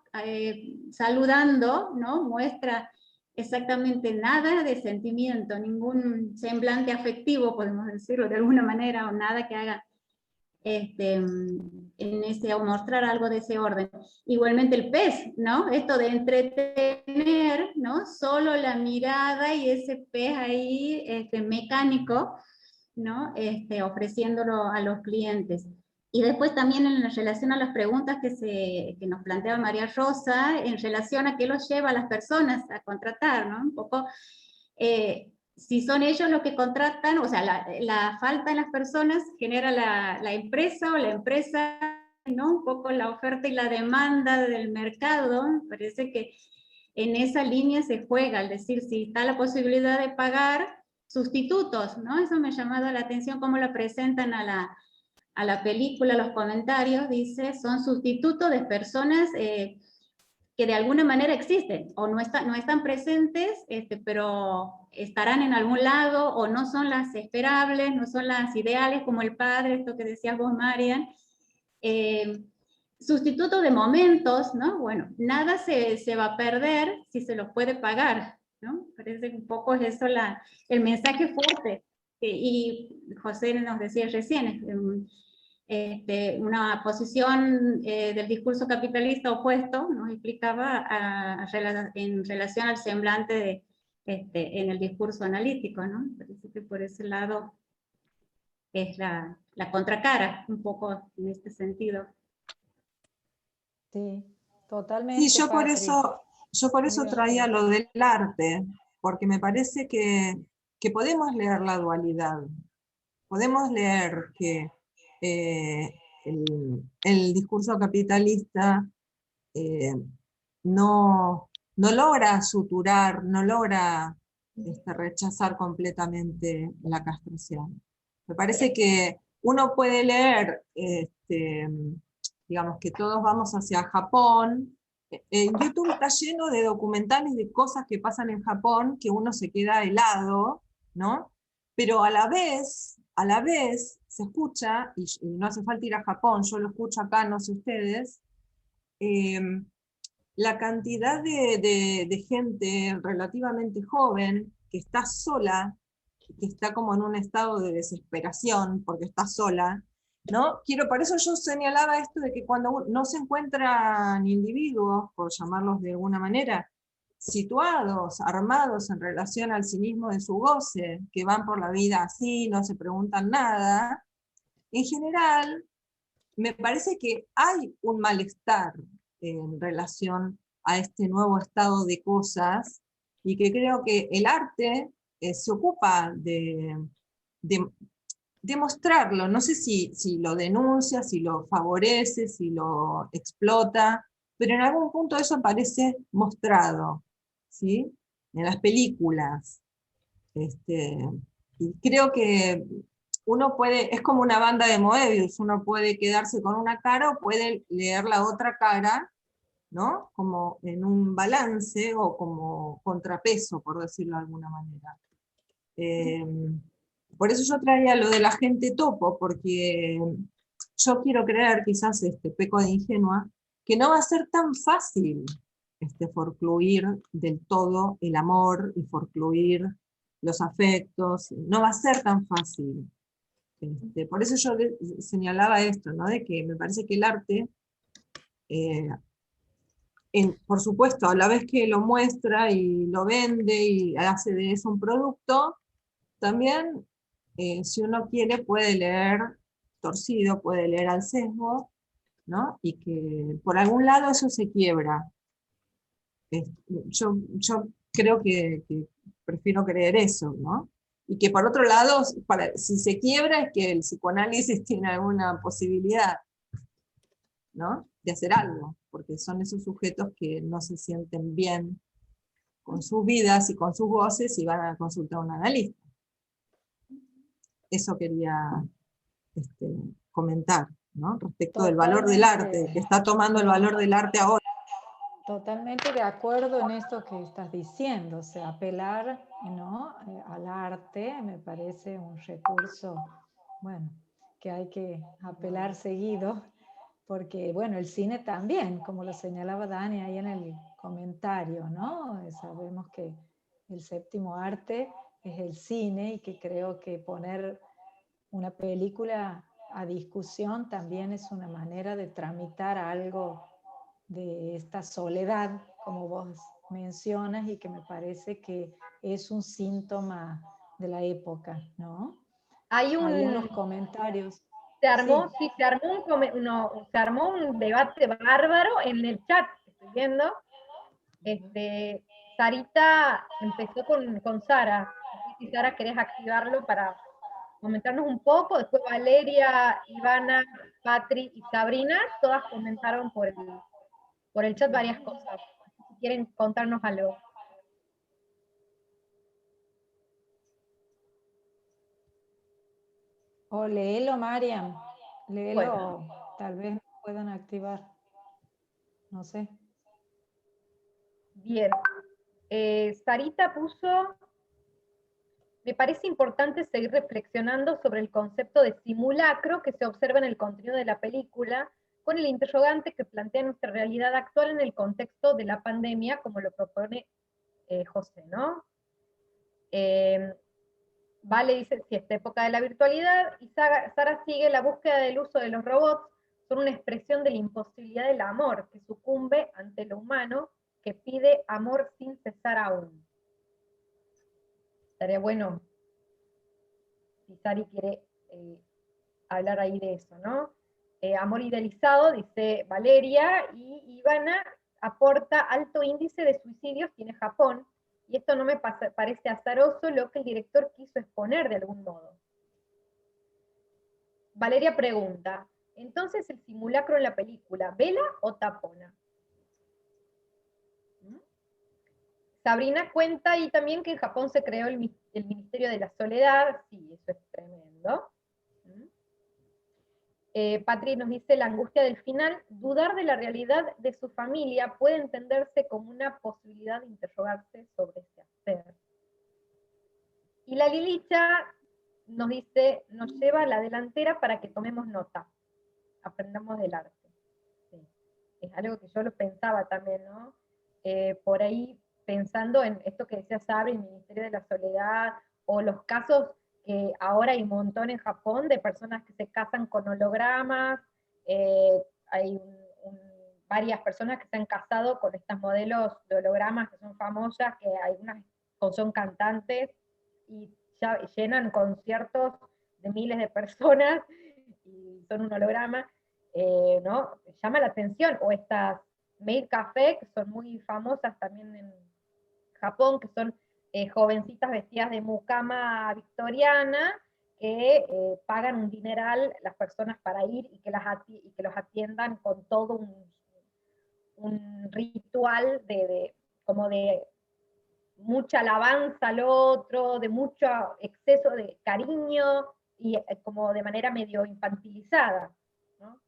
saludando, ¿no? Muestra exactamente nada de sentimiento, ningún semblante afectivo, podemos decirlo de alguna manera, o nada que haga o mostrar algo de ese orden. Igualmente el pez, ¿no? Esto de entretener, ¿no? Solo la mirada y ese pez ahí mecánico, ¿no? Ofreciéndolo a los clientes. Y después también en relación a las preguntas que nos planteaba María Rosa, en relación a qué los lleva a las personas a contratar, ¿no? Un poco, si son ellos los que contratan, o sea, la falta en las personas genera la empresa, o la empresa, ¿no? Un poco la oferta y la demanda del mercado, me parece que en esa línea se juega, es decir, si está la posibilidad de pagar sustitutos, ¿no? Eso me ha llamado la atención, cómo la presentan a la película, los comentarios, dice, son sustitutos de personas que de alguna manera existen, o no están presentes, pero estarán en algún lado, o no son las esperables, no son las ideales, como el padre, esto que decías vos, Marian. Sustituto de momentos, ¿no? Bueno, nada se va a perder si se los puede pagar, ¿no? Parece que un poco es eso el mensaje fuerte. Y José nos decía recién, una posición del discurso capitalista opuesto, nos explicaba en relación al semblante en el discurso analítico, ¿no? Parece que por ese lado es la contracara, un poco en este sentido. Sí, totalmente. Sí, yo por eso traía lo del arte, porque me parece que podemos leer la dualidad, podemos leer que el discurso capitalista no logra suturar, no logra rechazar completamente la castración. Me parece que uno puede leer, digamos que todos vamos hacia Japón. En YouTube está lleno de documentales de cosas que pasan en Japón que uno se queda helado, ¿no? Pero a la vez se escucha, y no hace falta ir a Japón, yo lo escucho acá, no sé ustedes, la cantidad de gente relativamente joven que está sola, que está como en un estado de desesperación porque está sola, ¿no? Por eso yo señalaba esto de que cuando no se encuentran individuos, por llamarlos de alguna manera, situados, armados en relación al cinismo de su goce, que van por la vida así, no se preguntan nada, en general me parece que hay un malestar en relación a este nuevo estado de cosas, y que creo que el arte se ocupa de mostrarlo. No sé si lo denuncia, si lo favorece, si lo explota, pero en algún punto eso aparece mostrado, ¿sí? En las películas. Y creo que uno puede, es como una banda de Moebius, uno puede quedarse con una cara o puede leer la otra cara, ¿no? Como en un balance o como contrapeso, por decirlo de alguna manera. Por eso yo traía lo del agente topo, porque yo quiero creer, quizás peco de ingenua, que no va a ser tan fácil forcluir del todo el amor y forcluir los afectos, no va a ser tan fácil. Por eso yo señalaba esto, ¿no? De que me parece que el arte, por supuesto, a la vez que lo muestra y lo vende y hace de eso un producto, también, si uno quiere, puede leer torcido, puede leer al sesgo, ¿no? Y que por algún lado eso se quiebra. Yo creo que prefiero creer eso, ¿no? Y que por otro lado, si se quiebra es que el psicoanálisis tiene alguna posibilidad, ¿no?, de hacer algo, porque son esos sujetos que no se sienten bien con sus vidas y con sus voces y van a consultar a un analista. Eso quería comentar, ¿no?, respecto del valor del arte, que está tomando el valor del arte ahora. Totalmente de acuerdo en esto que estás diciendo, o sea, apelar, ¿no?, al arte me parece un recurso, bueno, que hay que apelar seguido, porque, bueno, el cine también, como lo señalaba Dani ahí en el comentario, ¿no? Sabemos que el séptimo arte es el cine y que creo que poner una película a discusión también es una manera de tramitar algo de esta soledad, como vos mencionas, y que me parece que es un síntoma de la época, ¿no? Hay unos comentarios. Se armó, sí, se armó un debate bárbaro en el chat, estoy viendo. Sarita empezó con Sara. Si Sara, querés activarlo para comentarnos un poco. Después Valeria, Ivana, Patri y Sabrina, todas comentaron por el chat varias cosas. Si quieren contarnos algo. O léelo, Mariam. Léelo, Bueno. tal vez puedan activar. No sé. Bien. Sarita puso: me parece importante seguir reflexionando sobre el concepto de simulacro que se observa en el contenido de la película, con el interrogante que plantea nuestra realidad actual en el contexto de la pandemia, como lo propone José, ¿no? Vale dice, si esta época de la virtualidad, y Sara sigue: la búsqueda del uso de los robots son una expresión de la imposibilidad del amor, que sucumbe ante lo humano, que pide amor sin cesar aún. Estaría bueno si Sari quiere hablar ahí de eso, ¿no? Amor idealizado, dice Valeria, y Ivana aporta: alto índice de suicidios tiene Japón, y esto no me parece azaroso lo que el director quiso exponer de algún modo. Valeria pregunta: entonces el simulacro en la película, ¿vela o tapona? Sabrina cuenta ahí también que en Japón se creó el Ministerio de la Soledad. Sí, eso es tremendo. Patri nos dice: la angustia del final, dudar de la realidad de su familia puede entenderse como una posibilidad de interrogarse sobre ese hacer. Y la Lilicha nos dice: nos lleva a la delantera para que tomemos nota, aprendamos del arte. Sí. Es algo que yo lo pensaba también, ¿no? Por ahí pensando en esto que decía Sabri, el Ministerio de la Soledad, o los casos que ahora hay un montón en Japón de personas que se casan con hologramas. Hay varias personas que se han casado con estas modelos de hologramas que son famosas, que algunas son cantantes, y ya llenan conciertos de miles de personas, y son un holograma, ¿no? Llama la atención. O estas Maid Café, que son muy famosas también en Japón, que son jovencitas vestidas de mucama victoriana, que pagan un dineral las personas para ir y que los atiendan con todo un ritual como de mucha alabanza al otro, de mucho exceso de cariño, y como de manera medio infantilizada, ¿no?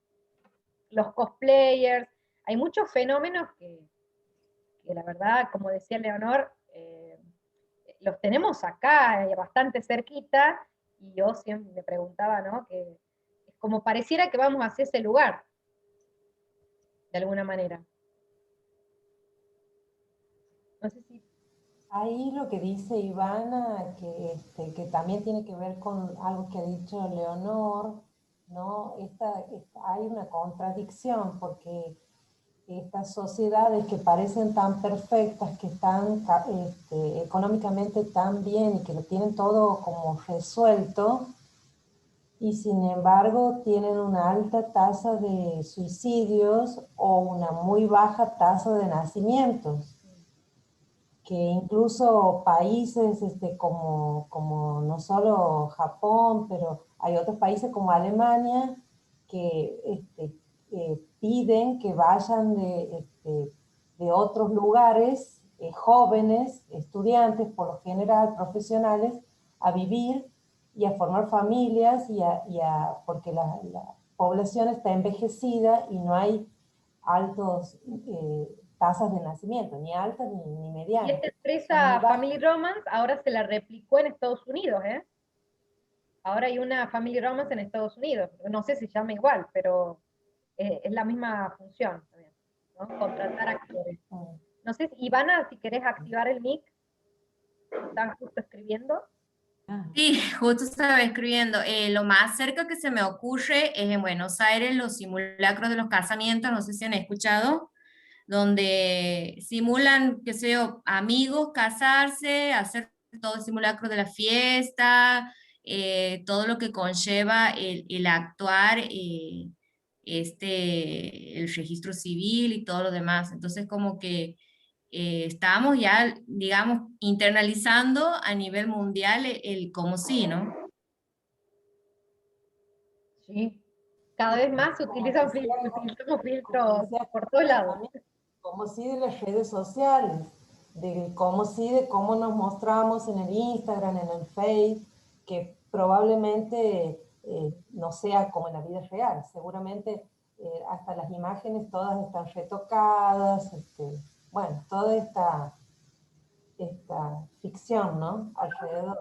Los cosplayers, hay muchos fenómenos que la verdad, como decía Leonor, los tenemos acá, bastante cerquita, y yo siempre me preguntaba, ¿no?, que es como pareciera que vamos hacia ese lugar, de alguna manera. No sé si... Ahí lo que dice Ivana, que también tiene que ver con algo que ha dicho Leonor, ¿no? Hay una contradicción, porque estas sociedades que parecen tan perfectas, que están económicamente tan bien y que lo tienen todo como resuelto, y sin embargo tienen una alta tasa de suicidios o una muy baja tasa de nacimientos. que incluso países como no solo Japón, pero hay otros países como Alemania que piden que vayan de otros lugares, jóvenes, estudiantes, por lo general profesionales, a vivir y a formar familias, porque la población está envejecida y no hay altos tasas de nacimiento, ni altas ni Y medianas. esta empresa Family Romance ahora se la replicó en Estados Unidos, ¿eh? Ahora hay una Family Romance en Estados Unidos. No sé si se llama igual, pero es la misma función también, ¿no? Contratar actores. No sé, Ivana, si querés activar el mic, estás justo escribiendo. Sí, justo estaba escribiendo. Lo más cerca que se me ocurre es en Buenos Aires los simulacros de los casamientos, no sé si han escuchado, donde simulan, qué sé yo, amigos casarse, hacer todo el simulacro de la fiesta, todo lo que conlleva el actuar, el registro civil y todo lo demás. Entonces, como que estábamos ya, digamos, internalizando a nivel mundial el cómo sí, ¿no? Sí. Cada vez más se utilizan filtros por todos lados. Como sí de las redes sociales, de cómo nos mostramos en el Instagram, en el Face, que probablemente no sea como en la vida real. Seguramente hasta las imágenes todas están retocadas, bueno, toda esta ficción, ¿no? Alrededor,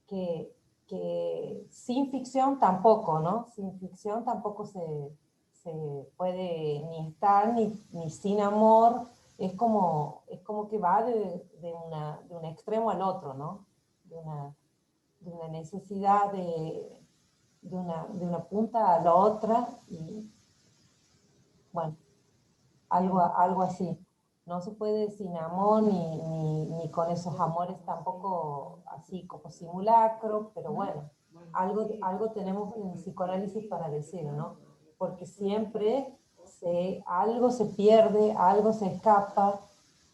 que sin ficción tampoco, ¿no? Sin ficción tampoco se puede ni estar ni sin amor, es como que va de un extremo al otro, ¿no? De una necesidad de una punta a la otra, y bueno, algo así. No se puede sin amor ni con esos amores tampoco así como simulacro, pero bueno, algo tenemos en psicoanálisis para decir, ¿no? Porque siempre algo se pierde, algo se escapa,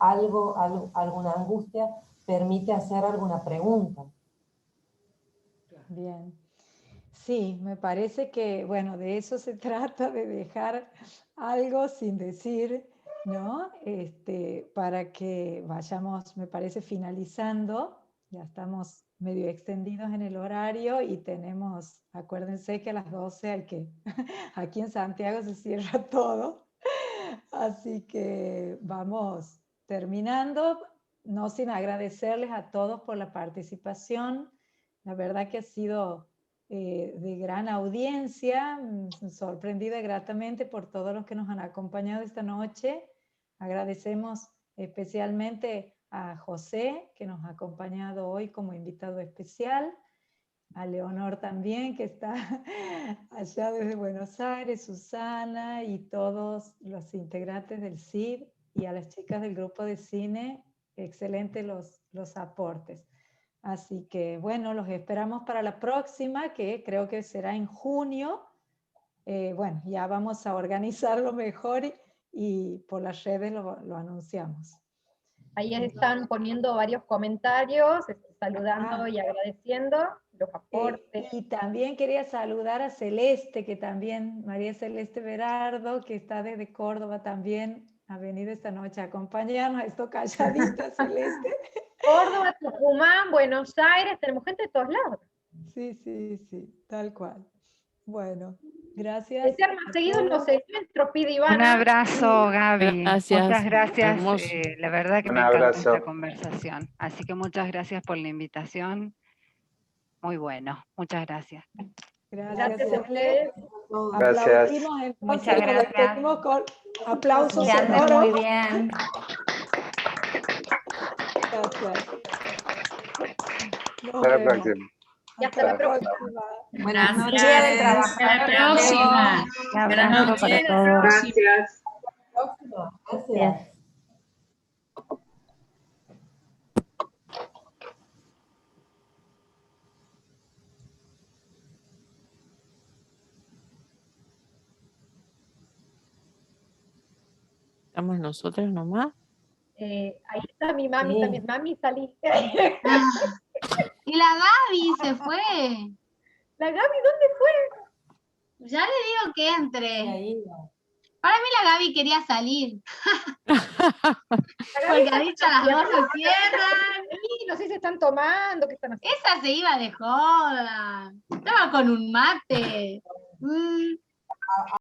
alguna angustia permite hacer alguna pregunta. Bien. Sí, me parece que, bueno, de eso se trata, de dejar algo sin decir, ¿no? Para que vayamos, me parece, finalizando. Ya estamos medio extendidos en el horario y tenemos, acuérdense que a las 12 aquí en Santiago se cierra todo. Así que vamos terminando, no sin agradecerles a todos por la participación. La verdad que ha sido de gran audiencia, sorprendida gratamente por todos los que nos han acompañado esta noche. Agradecemos especialmente a José, que nos ha acompañado hoy como invitado especial, a Leonor también, que está allá desde Buenos Aires, Susana y todos los integrantes del CID, y a las chicas del grupo de cine, excelentes los aportes. Así que bueno, los esperamos para la próxima, que creo que será en junio. Bueno, ya vamos a organizarlo mejor y por las redes lo anunciamos. Ahí están poniendo varios comentarios, saludando y agradeciendo los aportes. Y también quería saludar a Celeste, que también, María Celeste Berardo, que está desde Córdoba también, ha venido esta noche a acompañarnos. Esto calladita, Celeste. Córdoba, Tucumán, Buenos Aires, tenemos gente de todos lados. Sí, tal cual. Bueno, gracias. Desear más seguidos los encuentros, pide Ivana. Un abrazo, Gaby. Gracias. Muchas gracias. Hermoso. La verdad que Un me encantó abrazo. esta conversación. Así que muchas gracias por la invitación. Muy bueno. Muchas gracias. Gracias a ustedes. Gracias. Aplaudimos, entonces Muchas nos gracias. despedimos con aplausos Que anden sonoros. muy bien. Gracias. Nos Hasta la vemos. próxima. Y hasta la próxima. Buenas noches. Día del Trabajador. Hasta la próxima. Un abrazo para todos. Gracias. Gracias. ¿Estamos nosotros nomás? Ahí Está mi mami Sí. también. Mami, salí. Y la Gaby se fue. ¿La Gaby dónde fue? Ya le digo que Sí, entre. ahí va. Para mí la Gaby quería salir. La Gaby Porque está ha dicho a las 2 se cierran. Sí, no sé si están tomando, ¿qué están haciendo? Esa se iba de joda. Estaba con un mate.